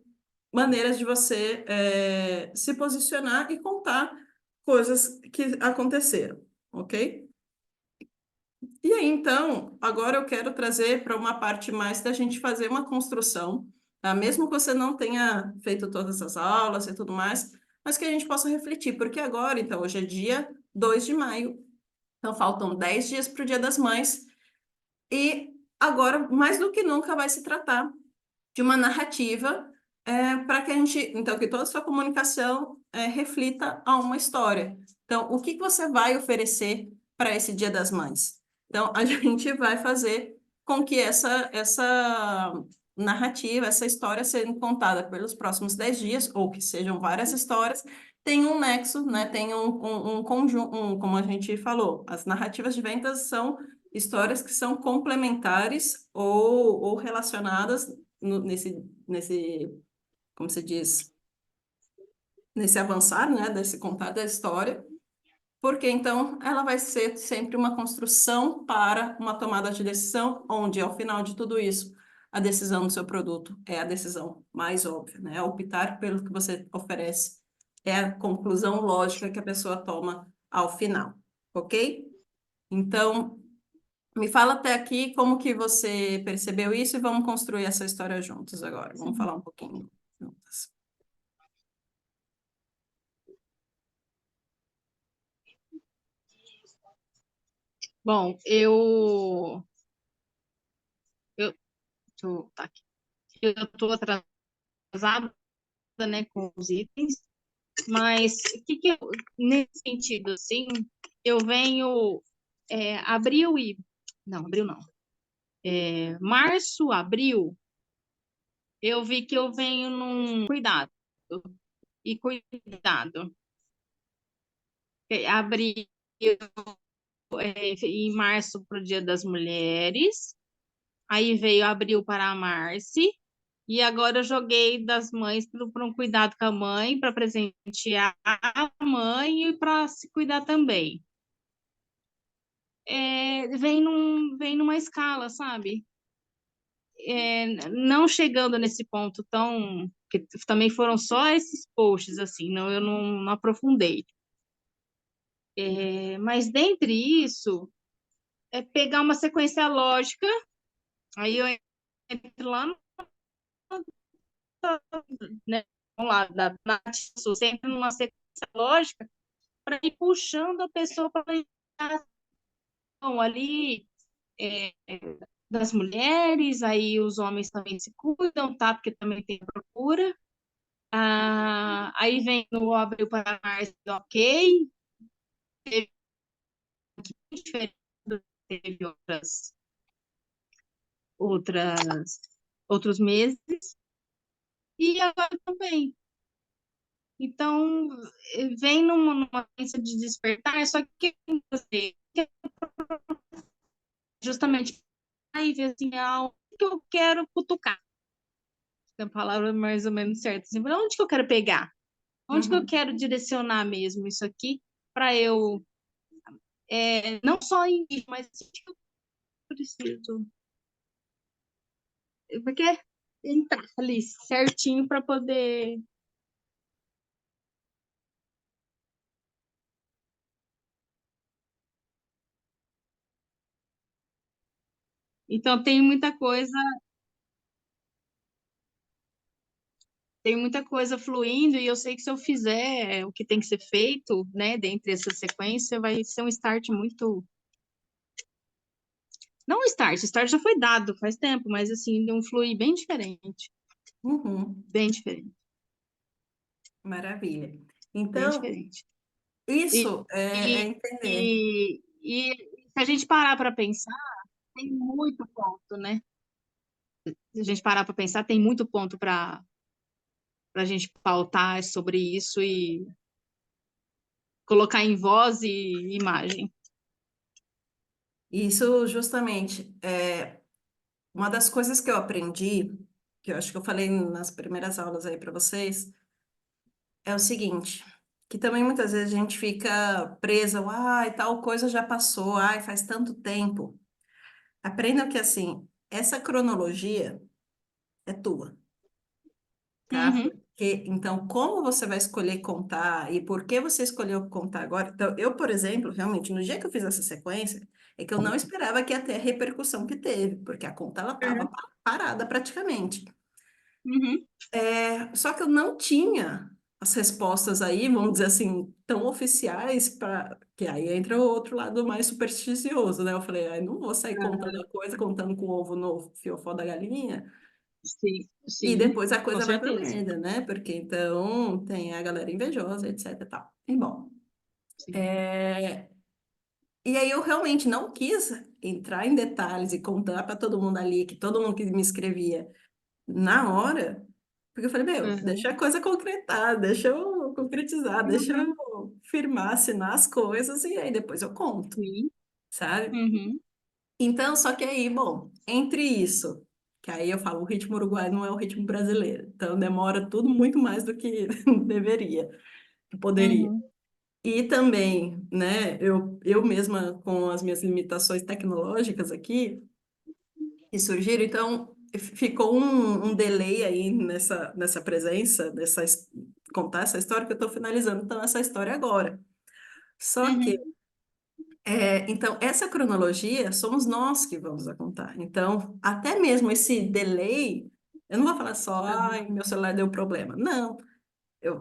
maneiras de você se posicionar e contar coisas que aconteceram, ok? E aí, então, agora eu quero trazer para uma parte mais da gente fazer uma construção, tá? Mesmo que você não tenha feito todas as aulas e tudo mais, mas que a gente possa refletir, porque agora, então, hoje é dia 2 de maio, então faltam 10 dias para o Dia das Mães, e agora, mais do que nunca, vai se tratar de uma narrativa para que a gente, então, que toda a sua comunicação reflita a uma história. Então, o que que você vai oferecer para esse Dia das Mães? Então, a gente vai fazer com que essa narrativa, essa história sendo contada pelos próximos 10 dias, ou que sejam várias histórias, tenha um nexo, né? Tenha um conjunto, como a gente falou, as narrativas de vendas são histórias que são complementares ou relacionadas nesse, como se diz, nesse avançar, né, desse contar da história, porque então ela vai ser sempre uma construção para uma tomada de decisão, onde ao final de tudo isso, a decisão do seu produto é a decisão mais óbvia, né? Optar pelo que você oferece é a conclusão lógica que a pessoa toma ao final, ok? Então, me fala até aqui como que você percebeu isso e vamos construir essa história juntos agora. Vamos falar um pouquinho juntas. Bom, eu tá aqui. Eu tô atrasada, né, com os itens, mas o que que eu, nesse sentido, assim, eu venho abril e não, abril não. Março, abril, eu vi que eu venho num cuidado e cuidado. Abril, em março para o Dia das Mulheres, aí veio abril para a Marci, e agora eu joguei das mães para um cuidado com a mãe, para presentear a mãe e para se cuidar também. Vem numa escala, sabe? Não chegando nesse ponto tão. Que também foram só esses posts, assim, não, eu não aprofundei. Mas dentre isso, é pegar uma sequência lógica, aí eu entro lá no, né, vamos lá, sempre numa sequência lógica, para ir puxando a pessoa para ali é, das mulheres, aí os homens também se cuidam, tá? Porque também tem procura. Aí vem no abril para março, ok, teve diferente, teve outras, outros meses, e agora também. Então, vem numa ciência de despertar, só que você justamente aí vê assim, o que eu quero cutucar. A palavra mais ou menos certa. Assim, onde que eu quero pegar? Onde que eu Uhum. quero direcionar mesmo isso aqui para eu não só em mas o que eu preciso. Porque entrar ali certinho para poder. Então tem muita coisa fluindo e eu sei que se eu fizer o que tem que ser feito, né, dentre essa sequência, vai ser um start muito. Não um start já foi dado faz tempo, mas assim, de um fluir bem diferente. Uhum. Bem diferente. Maravilha. Bem Então, diferente. E, isso é e, entender. e se a gente parar para pensar, tem muito ponto, né? Se a gente parar para pensar, tem muito ponto para a gente pautar sobre isso e colocar em voz e imagem. Isso justamente é uma das coisas que eu aprendi, que eu acho que eu falei nas primeiras aulas aí para vocês, é o seguinte, que também muitas vezes a gente fica presa, ai, tal coisa já passou, ai, faz tanto tempo. Aprenda que, assim, essa cronologia é tua, tá? Uhum, Então, como você vai escolher contar e por que você escolheu contar agora? Então, eu, por exemplo, realmente, no dia que eu fiz essa sequência, é que eu não esperava que ia ter a repercussão que teve, porque a conta, ela estava parada praticamente. uhum, Só que eu não tinha as respostas aí, vamos dizer assim, tão oficiais para que aí entra o outro lado mais supersticioso, né? Eu falei, ai, não vou sair contando aham, a coisa, contando com o ovo no fiofó da galinha, sim, e sim, depois a com coisa vai pra certeza. merda, né? Porque então tem a galera invejosa, etc e tal. E bom, Sim. e aí eu realmente não quis entrar em detalhes e contar para todo mundo ali, que todo mundo que me escrevia na hora, porque eu falei, meu, Uhum, deixa a coisa concretar, deixa eu concretizar, deixa uhum, eu firmar, assinar as coisas e aí depois eu conto, sim, sabe? uhum, Então, só que aí, bom, entre isso, que aí eu falo, o ritmo uruguaio não é o ritmo brasileiro, então demora tudo muito mais do que deveria, que poderia. uhum, E também, né, eu mesma com as minhas limitações tecnológicas aqui, que surgiram, então ficou um delay aí nessa presença, contar essa história que eu estou finalizando, então, essa história agora. Só que, uhum, então, essa cronologia somos nós que vamos a contar. Então, até mesmo esse delay, eu não vou falar só, uhum, ai, meu celular deu problema. Não,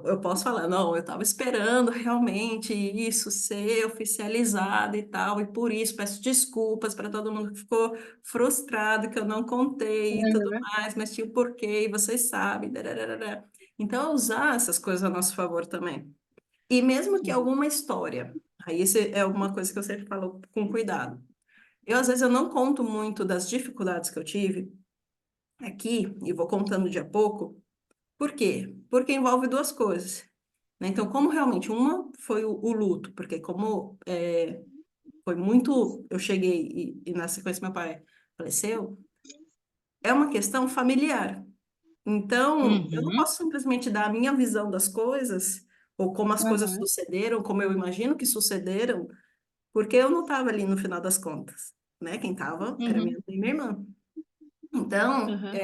eu posso falar, não, eu estava esperando realmente isso ser oficializado e tal, e por isso peço desculpas para todo mundo que ficou frustrado que eu não contei e tudo uhum, mais, mas tinha o porquê, e vocês sabem. Dararara. Então, usar essas coisas a nosso favor também. E mesmo que sim, alguma história, aí isso é uma coisa que eu sempre falo com cuidado. Às vezes, eu não conto muito das dificuldades que eu tive aqui, e vou contando de a pouco. Por quê? Porque envolve duas coisas, né? Então, como realmente uma foi o luto, porque como foi muito, eu cheguei e na sequência meu pai faleceu, é uma questão familiar. Então, eu não uhum, posso simplesmente dar a minha visão das coisas, ou como as coisas uhum, sucederam, como eu imagino que sucederam, porque eu não estava ali no final das contas, né? Quem estava era minha uhum, mãe e minha irmã. Então, uhum,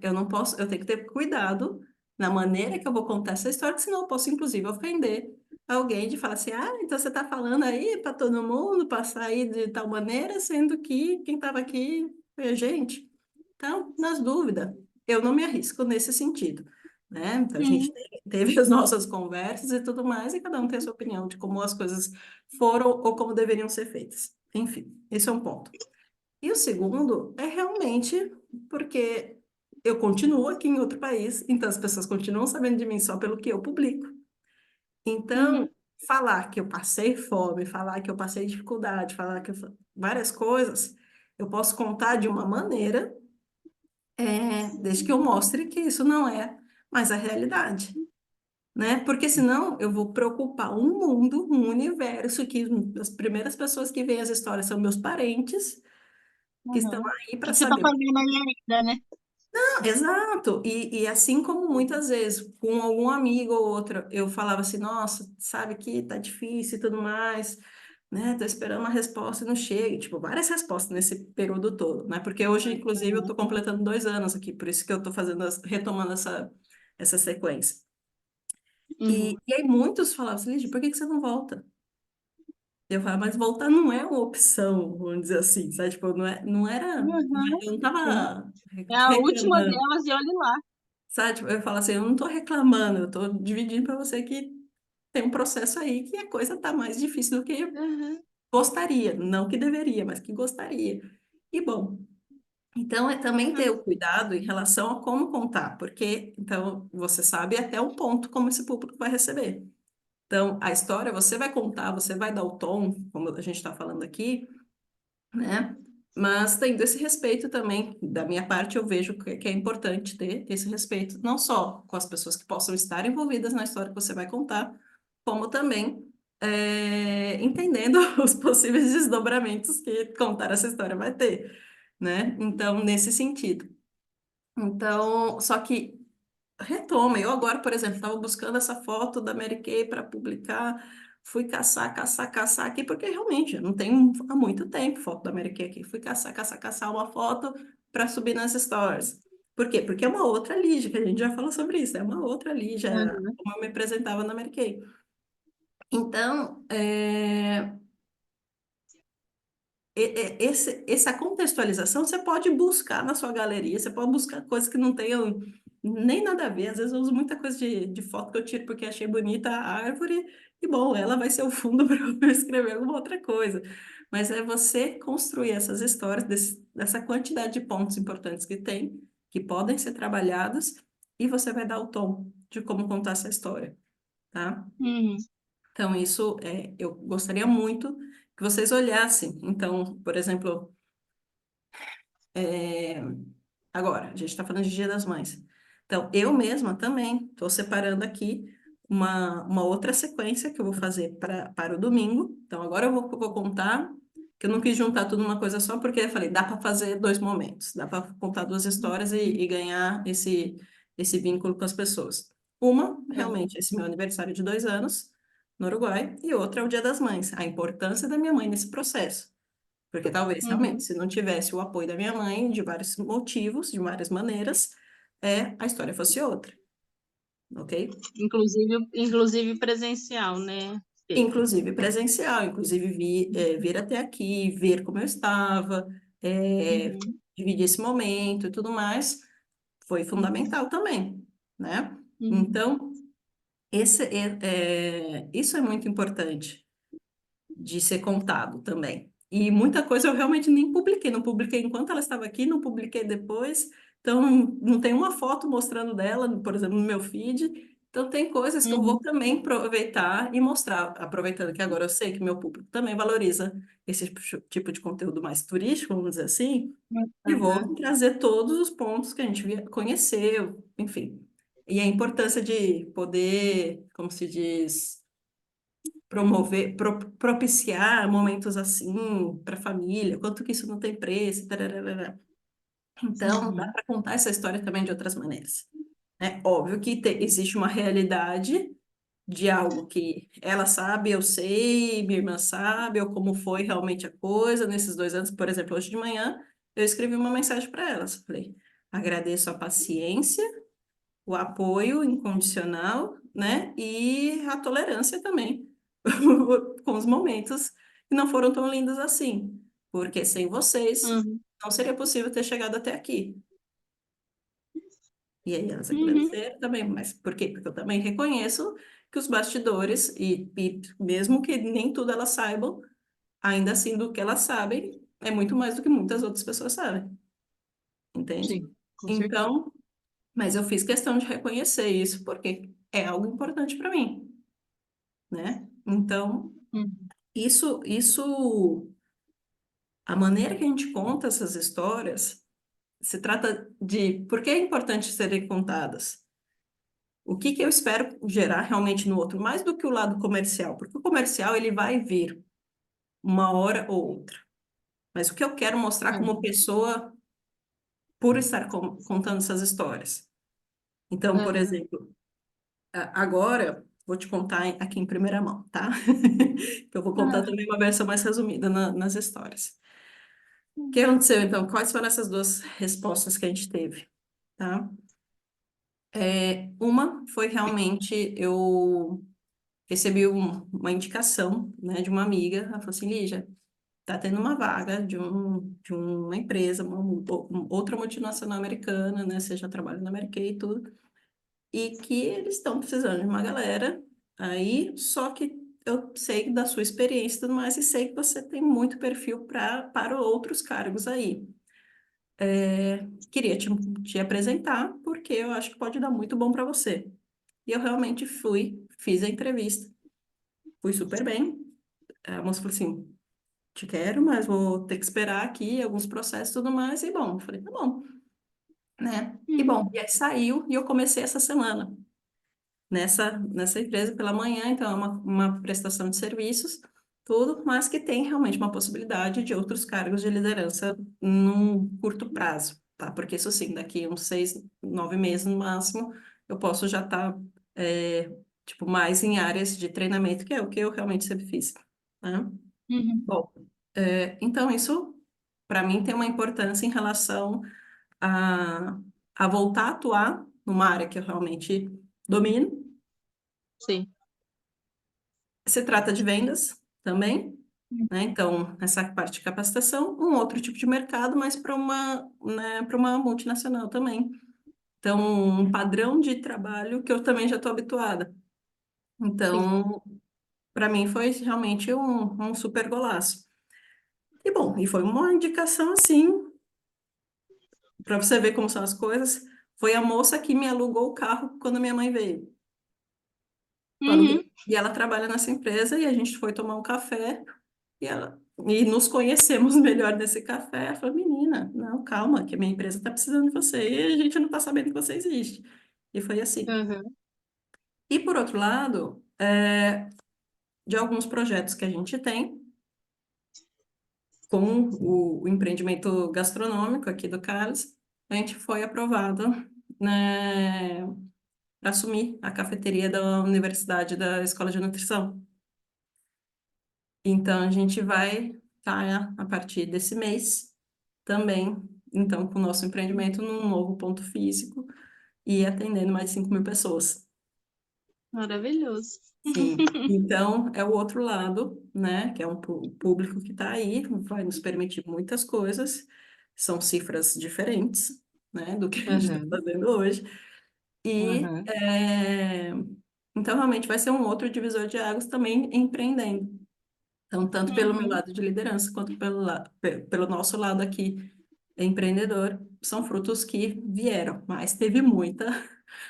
eu não posso, eu tenho que ter cuidado na maneira que eu vou contar essa história, que senão eu posso, inclusive, ofender alguém de falar assim, ah, então você está falando aí para todo mundo passar aí de tal maneira, sendo que quem estava aqui foi a gente. Então, nas dúvidas, eu não me arrisco nesse sentido, né? Então, a gente uhum, teve as nossas conversas e tudo mais, e cada um tem a sua opinião de como as coisas foram ou como deveriam ser feitas. Enfim, esse é um ponto. E o segundo é realmente porque eu continuo aqui em outro país, então as pessoas continuam sabendo de mim só pelo que eu publico. Então, uhum, falar que eu passei fome, falar que eu passei dificuldade, falar que várias coisas, eu posso contar de uma maneira, desde que eu mostre que isso não é mais a realidade, né? Porque senão eu vou preocupar um mundo, um universo que as primeiras pessoas que veem as histórias são meus parentes, que estão uhum. O aí para que que você tá saber. fazendo aí ainda, né? Exato, e assim como muitas vezes com algum amigo ou outro, eu falava assim, nossa, sabe que tá difícil e tudo mais, né? Tô esperando uma resposta e não chega, e, tipo, várias respostas nesse período todo, né? Porque hoje, inclusive, eu tô Uhum, completando 2 anos aqui, por isso que eu tô fazendo, retomando essa sequência. E, uhum, e aí muitos falavam assim, Lígia, por que que você não volta? Eu falava, mas voltar não é uma opção, vamos dizer assim, sabe? Tipo, não era, uhum, eu não sim. tava É a última reclamando. delas e olhe lá. Sabe? Tipo, eu falo assim, eu não estou reclamando, eu estou dividindo para você que tem um processo aí que a coisa está mais difícil do que Uhum, gostaria, não que deveria, mas que gostaria. E bom, então é também ter uhum, o cuidado em relação a como contar, porque então você sabe até o ponto como esse público vai receber. Então, a história você vai contar, você vai dar o tom, como a gente está falando aqui, né? Mas tendo esse respeito também, da minha parte, eu vejo que é importante ter esse respeito, não só com as pessoas que possam estar envolvidas na história que você vai contar, como também entendendo os possíveis desdobramentos que contar essa história vai ter, né? Então, nesse sentido. Então, só que retoma. Eu agora, por exemplo, estava buscando essa foto da Mary Kay para publicar, fui caçar, caçar, caçar aqui, porque realmente eu não tenho há muito tempo foto da Mary Kay aqui. Fui caçar, caçar, caçar uma foto para subir nas stories. Por quê? Porque é uma outra Lígia, que a gente já falou sobre isso, é uma outra Lígia, Aham. como eu me apresentava na Mary Kay. Então, essa contextualização você pode buscar na sua galeria, você pode buscar coisas que não tenham nem nada a ver. Às vezes eu uso muita coisa de foto que eu tiro porque achei bonita a árvore, e bom, ela vai ser o fundo para eu escrever alguma outra coisa. Mas é você construir essas histórias, dessa quantidade de pontos importantes que tem, que podem ser trabalhados, e você vai dar o tom de como contar essa história, tá? Uhum. Então, isso eu gostaria muito que vocês olhassem. Então, por exemplo, é, agora, a gente está falando de Dia das Mães. Então, eu mesma também estou separando aqui uma outra sequência que eu vou fazer para o domingo. Então, agora eu vou contar, que eu não quis juntar tudo numa coisa só, porque eu falei, dá para fazer dois momentos, dá para contar duas histórias e ganhar esse vínculo com as pessoas. Uma, realmente, esse meu aniversário de 2 anos no Uruguai, e outra é o Dia das Mães, a importância da minha mãe nesse processo. Porque talvez, realmente, Uhum. se não tivesse o apoio da minha mãe, de vários motivos, de várias maneiras, a história fosse outra, ok? Inclusive presencial, né, Fê? Inclusive presencial, inclusive vir até aqui, ver como eu estava, é, Uhum. dividir esse momento e tudo mais, foi Uhum. fundamental também, né? Uhum. Então, isso é muito importante de ser contado também. E muita coisa eu realmente nem publiquei, não publiquei enquanto ela estava aqui, não publiquei depois, então não tem uma foto mostrando dela, por exemplo, no meu feed. Então tem coisas que eu vou Uhum. também aproveitar e mostrar, aproveitando que agora eu sei que meu público também valoriza esse tipo de conteúdo mais turístico, vamos dizer assim, e Aham. vou trazer todos os pontos que a gente conheceu, enfim. E a importância de poder, como se diz, promover, propiciar momentos assim para a família, quanto que isso não tem preço, tararara. Então, dá Uhum. para contar essa história também de outras maneiras. É óbvio que existe uma realidade de algo que ela sabe, eu sei, minha irmã sabe, ou como foi realmente a coisa nesses 2 anos. Por exemplo, hoje de manhã eu escrevi uma mensagem para elas. Falei, agradeço a paciência, o apoio incondicional, né? E a tolerância também com os momentos que não foram tão lindos assim, porque sem vocês Uhum. não seria possível ter chegado até aqui. E aí elas Uhum. agradeceram também, mas por quê? Porque eu também reconheço que os bastidores, e mesmo que nem tudo elas saibam, ainda assim do que elas sabem, é muito mais do que muitas outras pessoas sabem, entende? Sim, com certeza. Então, mas eu fiz questão de reconhecer isso, porque é algo importante para mim, né? Então, Uhum. isso, a maneira que a gente conta essas histórias, se trata de por que é importante serem contadas. O que que eu espero gerar realmente no outro, mais do que o lado comercial, porque o comercial ele vai vir uma hora ou outra. Mas o que eu quero mostrar como Aham. pessoa por estar contando essas histórias. Então, por Aham. exemplo, agora vou te contar aqui em primeira mão, tá? Que eu vou contar Aham. também uma versão mais resumida nas histórias. O que aconteceu, então? Quais foram essas duas respostas que a gente teve, tá? Uma foi realmente, eu recebi uma indicação, né, de uma amiga. Ela falou assim, Lígia, tá tendo uma vaga de uma empresa, outra multinacional americana, né, você já trabalha na Americay e tudo, e que eles estão precisando de uma galera aí, só que eu sei da sua experiência e tudo mais, e sei que você tem muito perfil para outros cargos aí. Queria te apresentar, porque eu acho que pode dar muito bom para você. E eu realmente fui, fiz a entrevista, fui super bem. A moça falou assim, te quero, mas vou ter que esperar aqui alguns processos e tudo mais. E bom, eu falei, tá bom, né? E Uhum. bom, e aí saiu e eu comecei essa semana nessa empresa pela manhã. Então é uma prestação de serviços, tudo, mas que tem realmente uma possibilidade de outros cargos de liderança num curto prazo, tá? Porque isso sim, daqui uns 6, 9 meses no máximo, eu posso já estar, tipo, mais em áreas de treinamento, que é o que eu realmente sempre fiz, né? Uhum. Bom, então isso, para mim, tem uma importância em relação a, a voltar a atuar numa área que eu realmente domino. Sim. Se trata de vendas também, Uhum. né? Então, essa parte de capacitação, um outro tipo de mercado, mas para uma, né, para uma multinacional também. Então, um padrão de trabalho que eu também já estou habituada. Sim. Então, para mim foi realmente um super golaço. E bom, e foi uma indicação assim, para você ver como são as coisas. Foi a moça que me alugou o carro quando a minha mãe veio. Eu Uhum. aluguei. E ela trabalha nessa empresa e a gente foi tomar um café e nos conhecemos melhor nesse café. Ela falou, menina, não, calma, que a minha empresa está precisando de você e a gente não está sabendo que você existe. E foi assim. Uhum. E por outro lado, de alguns projetos que a gente tem, com o empreendimento gastronômico aqui do Carlos, a gente foi aprovado, né, para assumir a cafeteria da Universidade da Escola de Nutrição. Então, a gente vai estar, a partir desse mês, também, então, com o nosso empreendimento num novo ponto físico e atendendo mais de 5.000 pessoas. Maravilhoso. Sim. Então, é o outro lado, né? Que é um público que está aí, vai nos permitir muitas coisas, são cifras diferentes, né? Do que a gente está Uhum. fazendo hoje. E, Uhum. então, realmente vai ser um outro divisor de águas também empreendendo. Então, tanto pelo meu Uhum. lado de liderança, quanto pelo nosso lado aqui empreendedor, são frutos que vieram, mas teve muita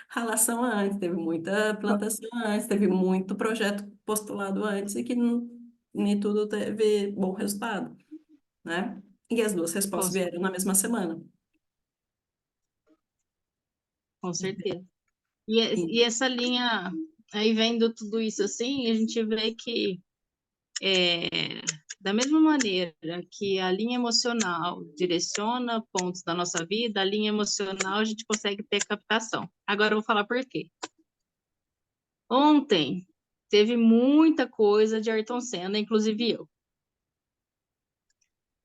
ralação antes, teve muita plantação antes, teve muito projeto postulado antes e que nem tudo teve bom resultado, né? E as duas Com, respostas vieram na mesma semana. com certeza. E E- essa linha, aí vendo tudo isso assim, a gente vê que é, da mesma maneira que a linha emocional direciona pontos da nossa vida, a linha emocional a gente consegue ter captação. Agora eu vou falar por quê. Ontem teve muita coisa de Ayrton Senna, inclusive eu.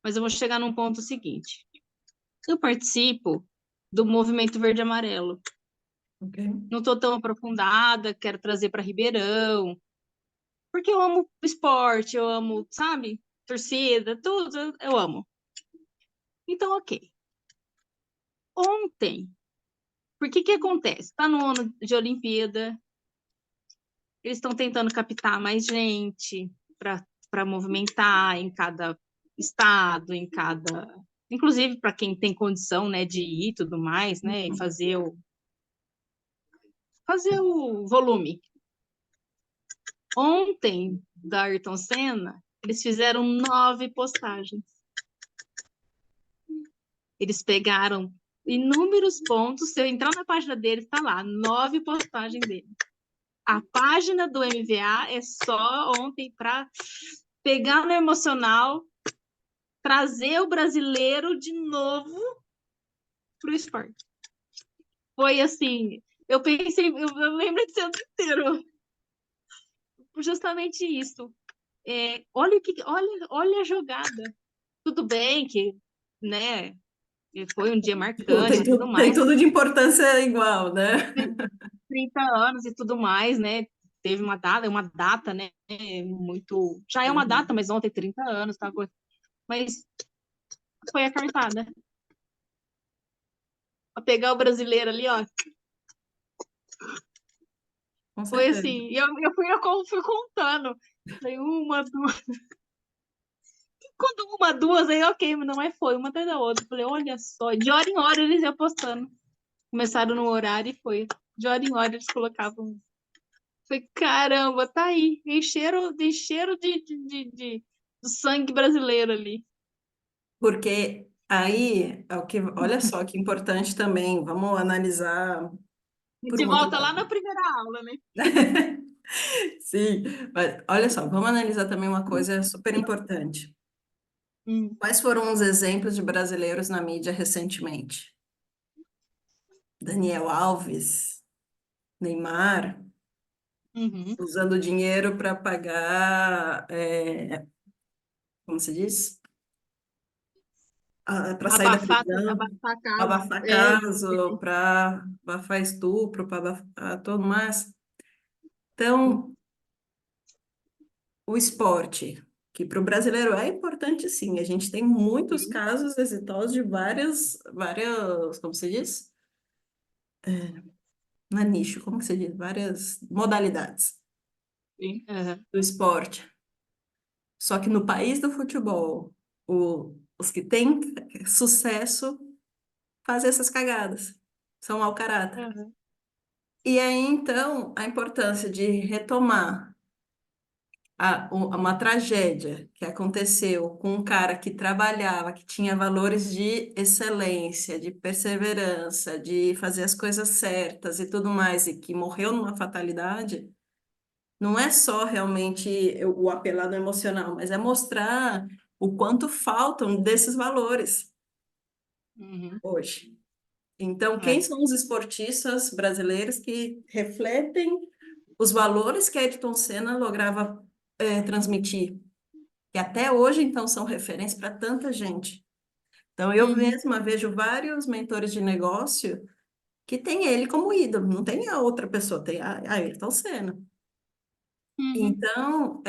Mas eu vou chegar num ponto seguinte. Eu participo do movimento verde e amarelo. ok. Não estou tão aprofundada, quero trazer para Ribeirão, porque eu amo esporte, eu amo, sabe, torcida, tudo, eu amo. Então, ok. Ontem, por que que acontece? Está no ano de Olimpíada, eles estão tentando captar mais gente para movimentar em cada estado, em cada, inclusive para quem tem condição, né, de ir e tudo mais, né, e fazer o volume. Ontem, da Ayrton Senna, eles fizeram 9 postagens. Eles pegaram inúmeros pontos. Se eu entrar na página deles, está lá, 9 postagens deles. A página do MVA é só ontem para pegar no emocional, trazer o brasileiro de novo para o esporte. Foi assim, eu pensei, eu lembro de ser o inteiro. Justamente isso. Olha a jogada. Tudo bem que, né, foi um dia Tipo, marcante e tudo tem mais, tudo de importância igual, né? 30 anos e tudo mais, né? Teve uma data, né? Muito. Já é uma data, mas ontem 30 anos, tá? Mas foi a cartada. Pra pegar o brasileiro ali, ó. Com Foi certeza. assim. Eu fui contando. Foi uma, duas. Quando uma, duas, aí ok, mas não é foi, uma atrás da outra. Falei, olha só, de hora em hora eles iam postando. Começaram no horário e foi. De hora em hora eles colocavam. Foi, caramba, tá aí. Encheram do sangue brasileiro ali. Porque aí, olha só que importante também, vamos analisar A por gente um outro volta lá lado. na primeira aula, né? Sim, mas olha só, vamos analisar também uma coisa super importante. Hum. Quais foram os exemplos de brasileiros na mídia recentemente? Daniel Alves, Neymar, Uhum. usando dinheiro para pagar, como se diz? Para sair da prisão, Abafar caso. abafar É, caso, para abafar estupro, para abafar tudo mais. Então, o esporte, que para o brasileiro é importante sim, a gente tem muitos sim, casos exitosos de várias, como se diz? Não é nicho, como que se diz? Várias modalidades sim. Aham. do esporte. Só que no país do futebol, os que têm sucesso fazem essas cagadas, são mau caráter. Aham. E aí, então, a importância de retomar uma tragédia que aconteceu com um cara que trabalhava, que tinha valores de excelência, de perseverança, de fazer as coisas certas e tudo mais, e que morreu numa fatalidade, não é só realmente o apelar no emocional, mas é mostrar o quanto faltam desses valores Uhum. hoje. Então, quem É. são os esportistas brasileiros que refletem os valores que Ayrton Senna lograva transmitir? Que até hoje, então, são referência para tanta gente. Então, eu Uhum. mesma vejo vários mentores de negócio que tem ele como ídolo, não tem a outra pessoa, tem a Ayrton Senna. Uhum. Então,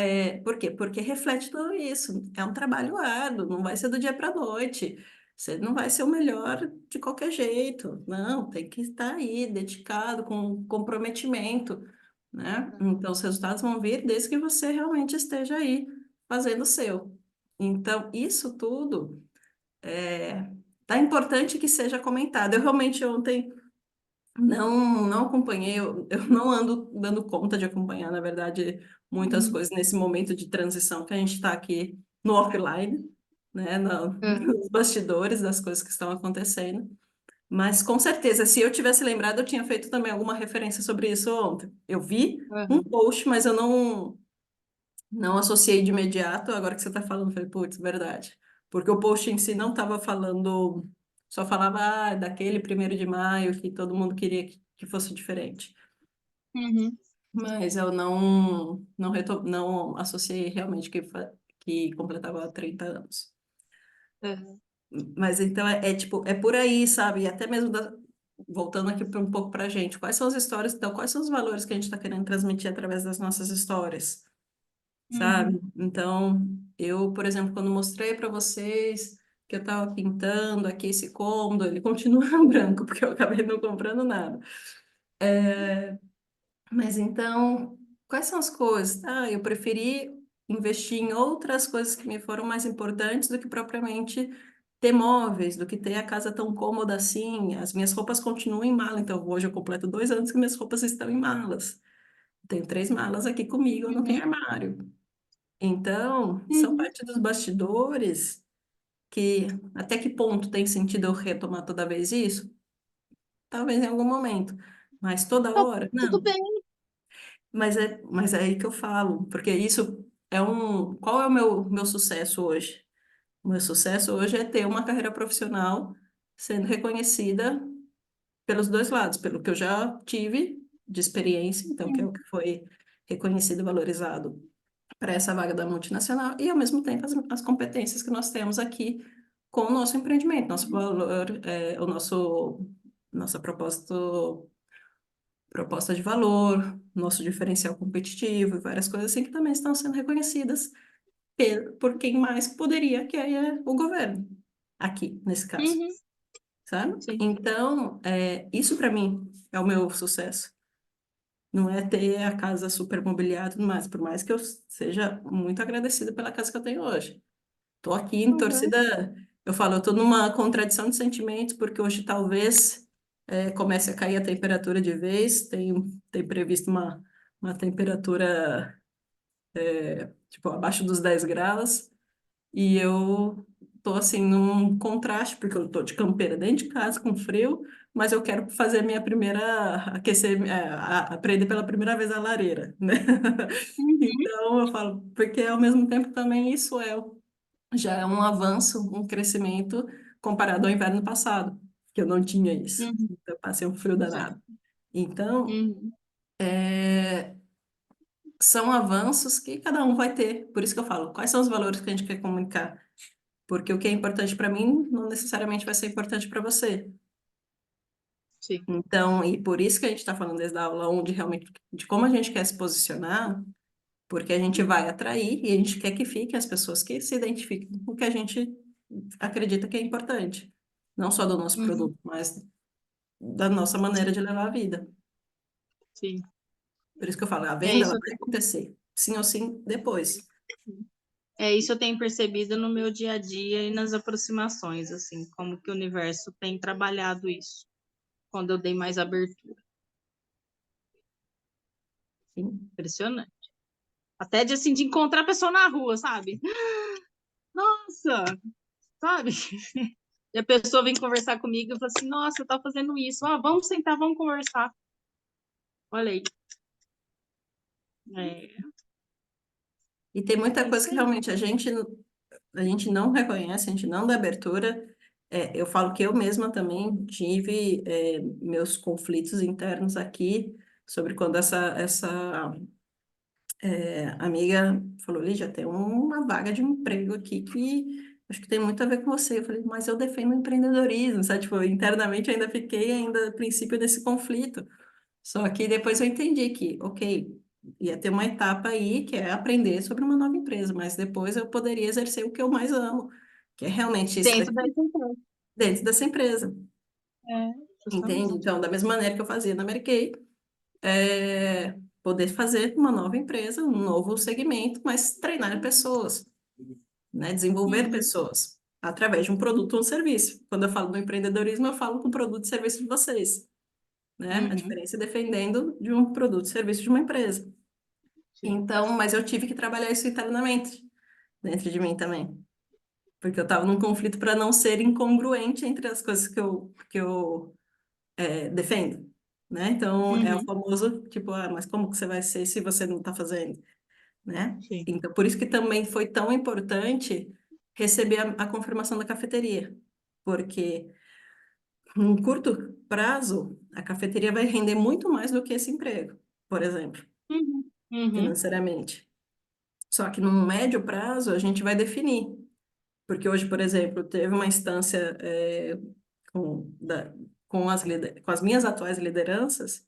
por quê? Porque reflete tudo isso. É um trabalho árduo, não vai ser do dia para a noite. Você não vai ser o melhor de qualquer jeito. Não, tem que estar aí, dedicado, com comprometimento, né? Então, os resultados vão vir desde que você realmente esteja aí fazendo o seu. Então, isso tudo tá importante que seja comentado. Eu realmente ontem não acompanhei, eu não ando dando conta de acompanhar, na verdade, muitas Uhum. coisas nesse momento de transição que a gente está aqui no offline, né, Aham. nos bastidores das coisas que estão acontecendo. Mas com certeza, se eu tivesse lembrado, eu tinha feito também alguma referência sobre isso ontem. Eu vi um Aham. post, mas eu não associei de imediato. Agora que você está falando, eu falei, putz, verdade. Porque o post em si não estava falando, só falava daquele 1º de maio que todo mundo queria que fosse diferente. Uhum. Mas eu não associei realmente que completava 30 anos. Aham. Mas então tipo, é por aí, sabe? E até mesmo voltando aqui um pouco para a gente, quais são as histórias, então, quais são os valores que a gente está querendo transmitir através das nossas histórias? Sabe? Uhum. Então, eu, por exemplo, quando mostrei para vocês que eu estava pintando aqui esse cômodo, ele continua branco, porque eu acabei não comprando nada. Mas então, quais são as coisas? Ah, eu preferi investir em outras coisas que me foram mais importantes do que propriamente ter móveis, do que ter a casa tão cômoda assim. As minhas roupas continuam em mala, então hoje eu completo 2 anos que minhas roupas estão em malas. Tenho 3 malas aqui comigo, eu não tenho Uhum. armário. Então, são Uhum. parte dos bastidores que até que ponto tem sentido eu retomar toda vez isso? Talvez em algum momento, mas toda Tá hora, tudo não. bem. Mas é aí que eu falo, porque isso é um. Qual é o meu sucesso hoje? O meu sucesso hoje é ter uma carreira profissional sendo reconhecida pelos dois lados, pelo que eu já tive de experiência, então, que é o Uhum. que foi reconhecido e valorizado para essa vaga da multinacional, e ao mesmo tempo as competências que nós temos aqui com o nosso empreendimento, nosso valor, nossa proposta de valor, nosso diferencial competitivo e várias coisas assim que também estão sendo reconhecidas por quem mais poderia, que é o governo, aqui, nesse caso, Uhum. sabe? Sim. Então, isso para mim é o meu sucesso. Não é ter a casa super mobiliada e tudo mais, por mais que eu seja muito agradecida pela casa que eu tenho hoje. Tô aqui em Uhum. torcida, eu falo, eu tô numa contradição de sentimentos, porque hoje talvez comece a cair a temperatura de vez, tem previsto uma temperatura tipo abaixo dos 10 graus, e eu tô assim num contraste, porque eu tô de campeira dentro de casa com frio, mas eu quero fazer a minha primeira, aquecer, aprender pela primeira vez a lareira, né? Uhum. Então eu falo, porque ao mesmo tempo também isso já é um avanço, um crescimento comparado ao inverno passado, que eu não tinha isso. Uhum. Então, eu passei um frio Sim. danado. Então, Uhum. são avanços que cada um vai ter. Por isso que eu falo, quais são os valores que a gente quer comunicar? Porque o que é importante para mim não necessariamente vai ser importante para você. Sim. Então, e por isso que a gente está falando desde a aula 1 de realmente de como a gente quer se posicionar, porque a gente vai atrair e a gente quer que fiquem as pessoas que se identifiquem com o que a gente acredita que é importante. Não só do nosso Uhum. produto, mas da nossa maneira de levar a vida. Sim. Por isso que eu falo, a É venda ela isso, vai acontecer, sim ou sim, depois. é isso eu tenho percebido no meu dia a dia e nas aproximações, assim, como que o universo tem trabalhado isso, quando eu dei mais abertura. Sim. Impressionante. Até de, assim, de encontrar a pessoa na rua, sabe? Nossa, sabe? E a pessoa vem conversar comigo e fala assim, nossa, eu tô fazendo isso. Ah, vamos sentar, vamos conversar. Olha aí. É, E tem muita é coisa isso que aí. realmente a gente não reconhece, a gente não dá abertura. Eu falo que eu mesma também tive meus conflitos internos aqui sobre quando essa amiga falou, Lígia, tem uma vaga de emprego aqui que acho que tem muito a ver com você. Eu falei, mas eu defendo o empreendedorismo, sabe? Tipo, internamente eu ainda fiquei ainda a princípio nesse conflito. Só que depois eu entendi que, ok, ia ter uma etapa aí que é aprender sobre uma nova empresa, mas depois eu poderia exercer o que eu mais amo, que é realmente isso Dentro daqui, dessa empresa. dentro dessa empresa, É, entende? justamente. Então, da mesma maneira que eu fazia na Mary Kay, poder fazer uma nova empresa, um novo segmento, mas treinar pessoas, né? Desenvolver Uhum, pessoas através de um produto ou um serviço. Quando eu falo do empreendedorismo, eu falo com o produto e serviço de vocês, né? A uhum, diferença é defendendo de um produto e serviço de uma empresa. sim. Então, mas eu tive que trabalhar isso internamente, dentro de mim também. Porque eu estava num conflito para não ser incongruente entre as coisas que eu defendo, né? Então, é o Uhum, famoso, tipo, mas como que você vai ser se você não está fazendo, né? sim. Então, por isso que também foi tão importante receber a confirmação da cafeteria. Porque, num curto prazo, a cafeteria vai render muito mais do que esse emprego, por exemplo, Uhum, uhum, financeiramente. Só que num médio prazo a gente vai definir. Porque hoje, por exemplo, teve uma instância com, com as minhas atuais lideranças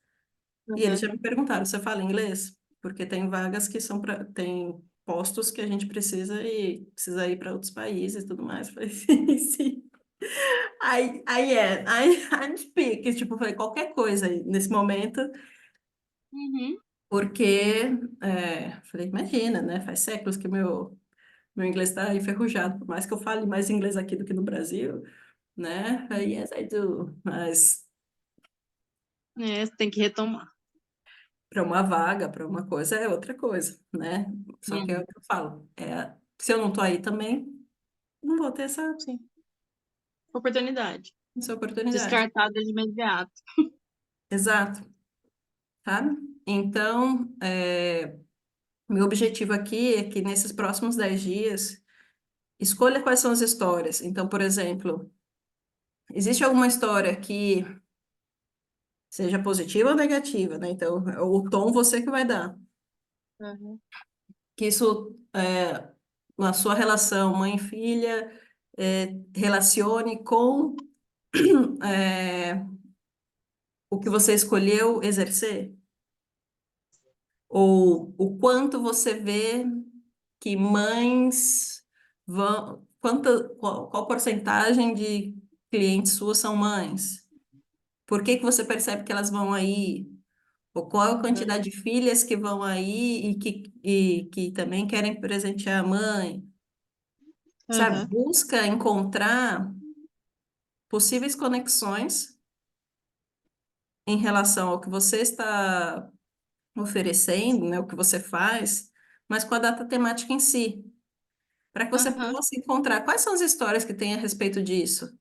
e eles uhum. já me perguntaram, você fala inglês? Porque tem vagas que são para... Tem postos que a gente precisa ir para outros países e tudo mais. Eu falei, sim, sim. I speak. Tipo, eu falei, qualquer coisa aí, nesse momento, Uhum. porque... falei, imagina, né? Faz séculos que meu inglês está enferrujado, por mais que eu fale mais inglês aqui do que no Brasil, né? Aí, yes, I do. Mas É, tem que retomar. para uma vaga, para uma coisa, é outra coisa, né? Só que é o Uhum. que eu falo. Se eu não tô aí também, não vou ter Sim. Oportunidade. essa oportunidade. Descartada de imediato. Exato, sabe? Então, meu objetivo aqui é que nesses próximos 10 dias, escolha quais são as histórias. Então, por exemplo, existe alguma história que seja positiva ou negativa, né? Então, o tom você que vai dar. Uhum. Que isso, na sua relação mãe-filha, relacione com é, o que você escolheu exercer? Ou o quanto você vê que mães vão. Qual porcentagem de clientes suas são mães? Por que que você percebe que elas vão aí? Ou qual a Uhum. quantidade de filhas que vão aí e que também querem presentear a mãe? Sabe? Uhum. Busca encontrar possíveis conexões em relação ao que você está oferecendo, né, o que você faz, mas com a data temática em si, para que você Uhum. possa encontrar quais são as histórias que tem a respeito disso.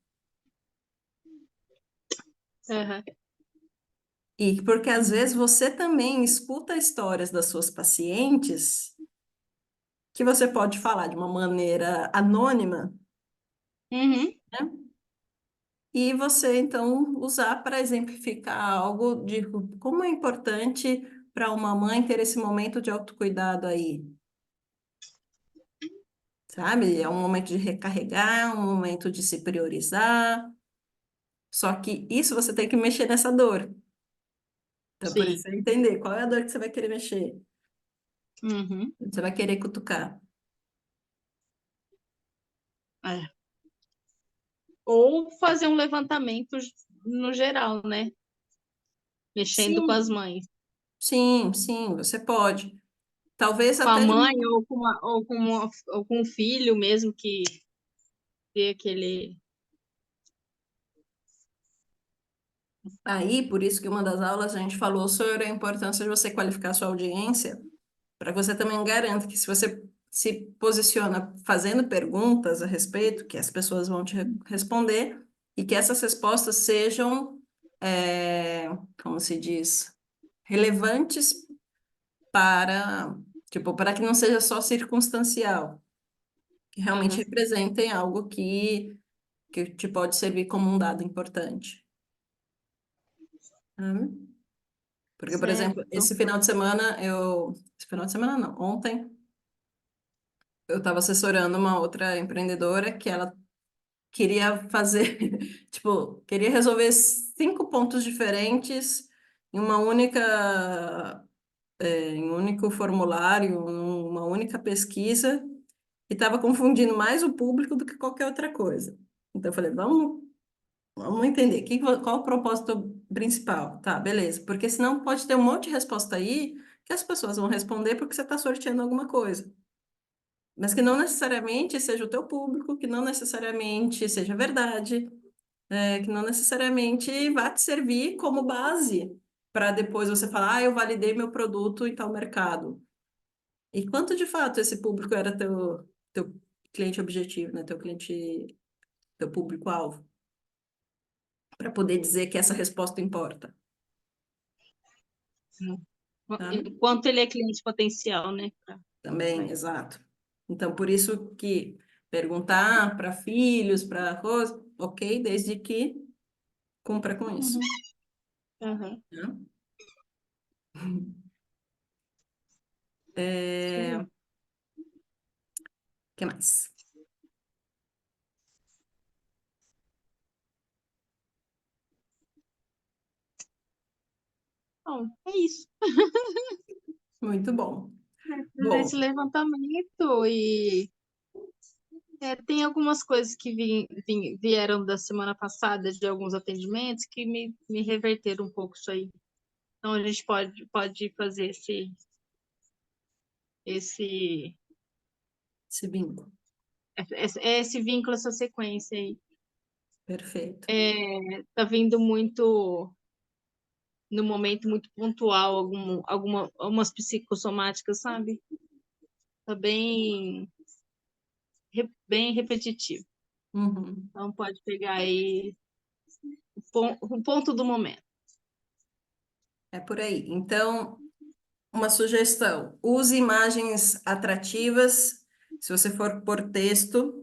Uhum. E porque às vezes você também escuta histórias das suas pacientes que você pode falar de uma maneira anônima, Uhum. né? E você então usar para exemplificar algo de como é importante para uma mãe ter esse momento de autocuidado aí? Sabe? É um momento de recarregar, um momento de se priorizar. Só que isso você tem que mexer nessa dor. Então, por isso, Sim. é entender qual é a dor que você vai querer mexer. Uhum. Você vai querer cutucar. É. Ou fazer um levantamento no geral, né? Mexendo com as Sim, mães. sim, sim, você pode. Talvez Com a até de mãe uma... ou com o filho mesmo que tem aquele. Aí, por isso que uma das aulas a gente falou sobre a importância de você qualificar a sua audiência, para que você também garanta que se você se posiciona fazendo perguntas a respeito, que as pessoas vão te responder, e que essas respostas sejam, como se diz, relevantes para, tipo, para que não seja só circunstancial, que realmente Uhum. representem algo que te pode servir como um dado importante. Hum? Porque, por exemplo, Certo. esse final de semana eu. Esse final de semana não, ontem eu estava assessorando uma outra empreendedora que ela queria fazer, tipo, queria resolver 5 pontos diferentes em uma única, em um único formulário, uma única pesquisa, e estava confundindo mais o público do que qualquer outra coisa. Então eu falei, vamos entender qual o propósito principal. Tá, beleza. Porque senão pode ter um monte de resposta aí que as pessoas vão responder porque você está sorteando alguma coisa. Mas que não necessariamente seja o teu público, que não necessariamente seja verdade, que não necessariamente vá te servir como base para depois você falar, eu validei meu produto em tal mercado. E quanto de fato esse público era teu cliente objetivo, né? Teu cliente, teu público-alvo, para poder dizer que essa resposta importa, tá? Enquanto ele é cliente potencial, né? Também, exato. Então, por isso que perguntar para filhos, para coisa, ok, desde que cumpra com isso, Uhum. Uhum. né? É, que mais? Bom, é isso. Muito bom. Fazer esse Bom, levantamento e tem algumas coisas que vieram da semana passada de alguns atendimentos que me reverteram um pouco isso aí. Então a gente pode fazer esse, esse bingo. esse vínculo, essa sequência aí. Perfeito. Tá vindo muito no momento muito pontual, algumas psicossomáticas, sabe? Tá bem repetitivo. Uhum. Então pode pegar aí o ponto do momento. É por aí. Então, uma sugestão: use imagens atrativas. Se você for por texto,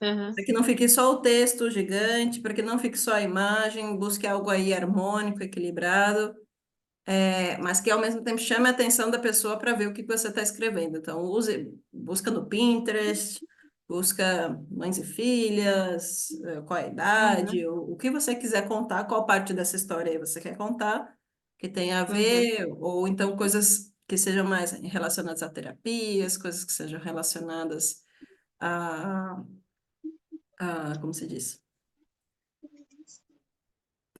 Uhum, para que não fique só o texto gigante, para que não fique só a imagem, busque algo aí harmônico, equilibrado. Mas que ao mesmo tempo chame a atenção da pessoa para ver o que você está escrevendo. Então, busca no Pinterest, busca mães e filhas, qual a idade, uhum, o que você quiser contar, qual parte dessa história aí você quer contar, que tenha a uhum, ver, ou então coisas que sejam mais relacionadas a terapias, coisas que sejam relacionadas a, como se diz?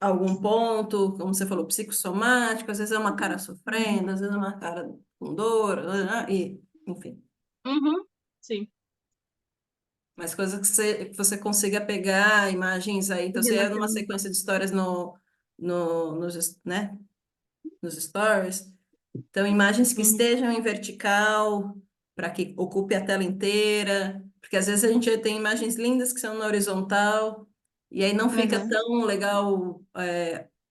Algum ponto, como você falou, psicossomático, às vezes é uma cara sofrendo, às vezes é uma cara com dor, e, enfim. uhum, sim. Mas coisas que você consiga pegar imagens aí, então você é numa Relacionamento. sequência de histórias né, nos stories, então imagens que Uhum, estejam em vertical, para que ocupe a tela inteira, porque às vezes a gente tem imagens lindas que são na horizontal, e aí não fica uhum, tão legal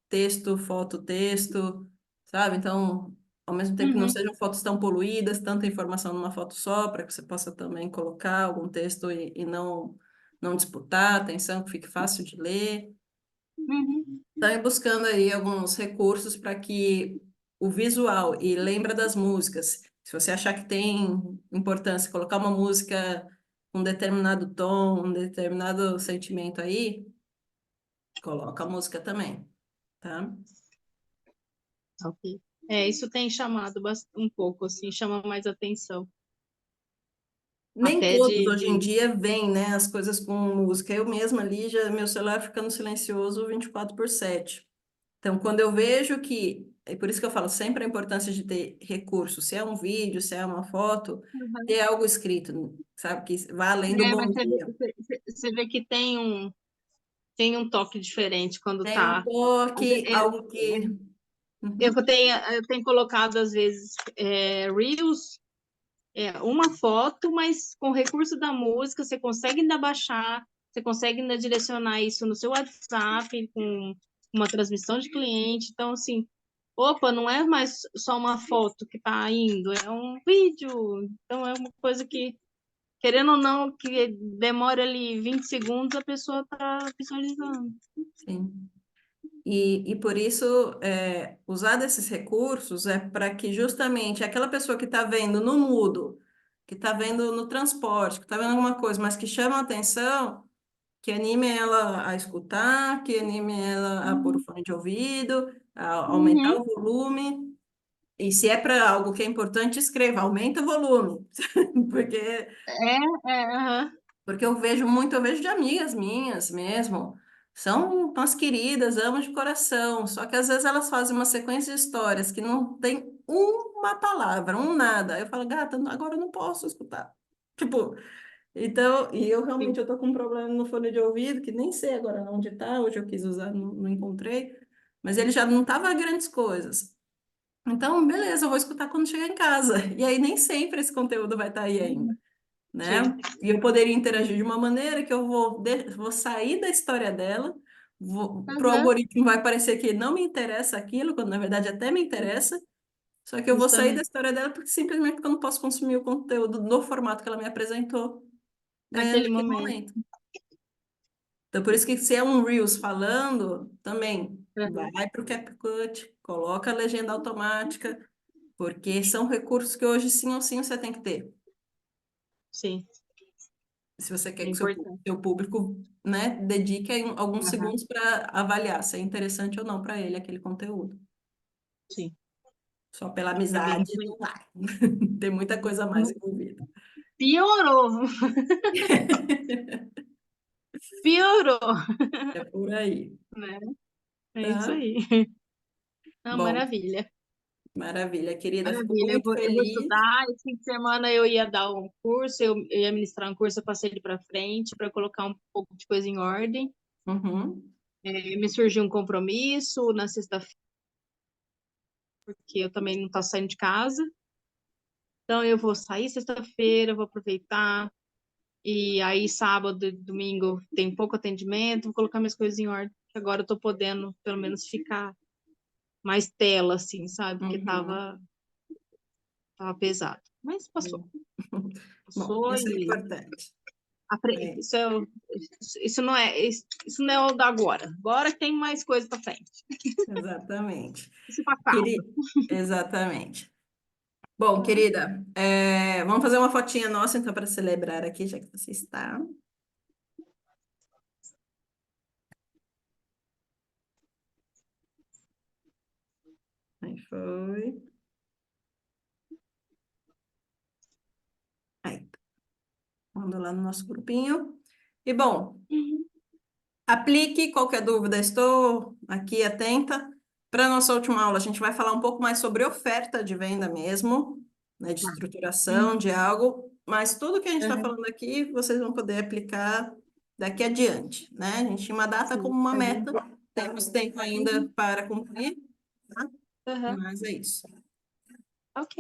texto, foto, texto, sabe? Então, ao mesmo tempo que não uhum, sejam fotos tão poluídas, tanta informação numa foto só, para que você possa também colocar algum texto e não disputar a atenção, que fique fácil de ler. uhum, Então, ir buscando aí alguns recursos para que o visual e lembra das músicas, se você achar que tem importância colocar uma música com um determinado tom, um determinado sentimento aí, coloca a música também, tá? Ok. Isso tem chamado um pouco, assim, chama mais atenção. Nem Até todos hoje em de... dia vêm, né, as coisas com música. Eu mesma ali, já, meu celular fica no silencioso 24/7. Então, quando eu vejo que, é por isso que eu falo sempre a importância de ter recurso, se é um vídeo, se é uma foto, Uhum. ter algo escrito, sabe, que vá além do bom Mas você vê, dia. você vê que tem um toque diferente quando Tem um tá... toque, algo que... Eu Uhum, tenho colocado, às vezes, Reels, uma foto, mas com recurso da música, você consegue ainda baixar, você consegue ainda direcionar isso no seu WhatsApp, com uma transmissão de cliente. Então, assim, opa, não é mais só uma foto que está indo, é um vídeo. Então, é uma coisa que, querendo ou não, que demora ali 20 segundos, a pessoa está visualizando. sim. E por isso, usar desses recursos é para que justamente aquela pessoa que está vendo no mudo, que está vendo no transporte, que está vendo alguma coisa, mas que chama a atenção, que anime ela a escutar, que anime ela a pôr o Uhum. fone de ouvido, a aumentar Uhum. o volume. E se é para algo que é importante, escreva, aumenta o volume. Porque Aham. porque eu vejo de amigas minhas mesmo, são umas queridas, amo de coração, só que às vezes elas fazem uma sequência de histórias que não tem uma palavra, um nada. Aí eu falo, gata, agora eu não posso escutar. Tipo, então, e eu realmente Sim. eu tô com um problema no fone de ouvido, que nem sei agora onde tá, hoje eu quis usar, não encontrei, mas ele já não tava grandes coisas. Então, beleza, eu vou escutar quando chegar em casa. E aí nem sempre esse conteúdo vai estar aí ainda, né? Sim. E eu poderia interagir de uma maneira que eu vou sair da história dela, pro Aham. algoritmo vai parecer que não me interessa aquilo, quando na verdade até me interessa, só que eu vou sair da Justamente. história dela porque simplesmente porque eu não posso consumir o conteúdo no formato que ela me apresentou, Naquele naquele momento. momento. Então, por isso que se é um Reels falando, também Aham. vai para o CapCut, coloca a legenda automática, porque são recursos que hoje sim ou sim você tem que ter. Sim, Se você quer é que o importante. seu público, né, dedique aí alguns Aham. segundos para avaliar se é interessante ou não para ele aquele conteúdo. Sim, Só pela é bem amizade isso aí. não vai. Tem muita coisa a mais envolvida. Piorou, piorou, É por aí, né? É isso tá? aí. Não, Bom, maravilha. maravilha, querida. Fico Maravilha. muito Eu vou feliz. estudar. Esse fim de semana eu ia dar um curso, eu ia ministrar um curso, eu passei ele para frente para colocar um pouco de coisa em ordem. Uhum, Me surgiu um compromisso na sexta-feira, porque eu também não estou saindo de casa. Então eu vou sair sexta-feira, vou aproveitar. E aí, sábado e domingo tem pouco atendimento, vou colocar minhas coisas em ordem. Agora eu tô podendo, pelo menos, ficar mais tela, assim, sabe? Porque uhum. tava pesado. Mas passou. Bom, Passou isso é e importante. É, isso, isso não é o da agora. Agora tem mais coisa pra frente. exatamente. Isso pra casa. Queri... Exatamente. Bom, Tá? querida, vamos fazer uma fotinha nossa, então, para celebrar aqui, já que você está. Aí foi. Aí, manda lá no nosso grupinho. E, bom, Uhum. aplique qualquer dúvida, estou aqui atenta. Para a nossa última aula, a gente vai falar um pouco mais sobre oferta de venda mesmo, né, de Tá. estruturação Uhum. de algo, mas tudo que a gente está Uhum. falando aqui, vocês vão poder aplicar daqui adiante, né? A gente tinha uma data como Sim. uma Uhum. meta, temos tempo ainda Uhum. para cumprir, tá? Uhum. Mas é isso. Ok.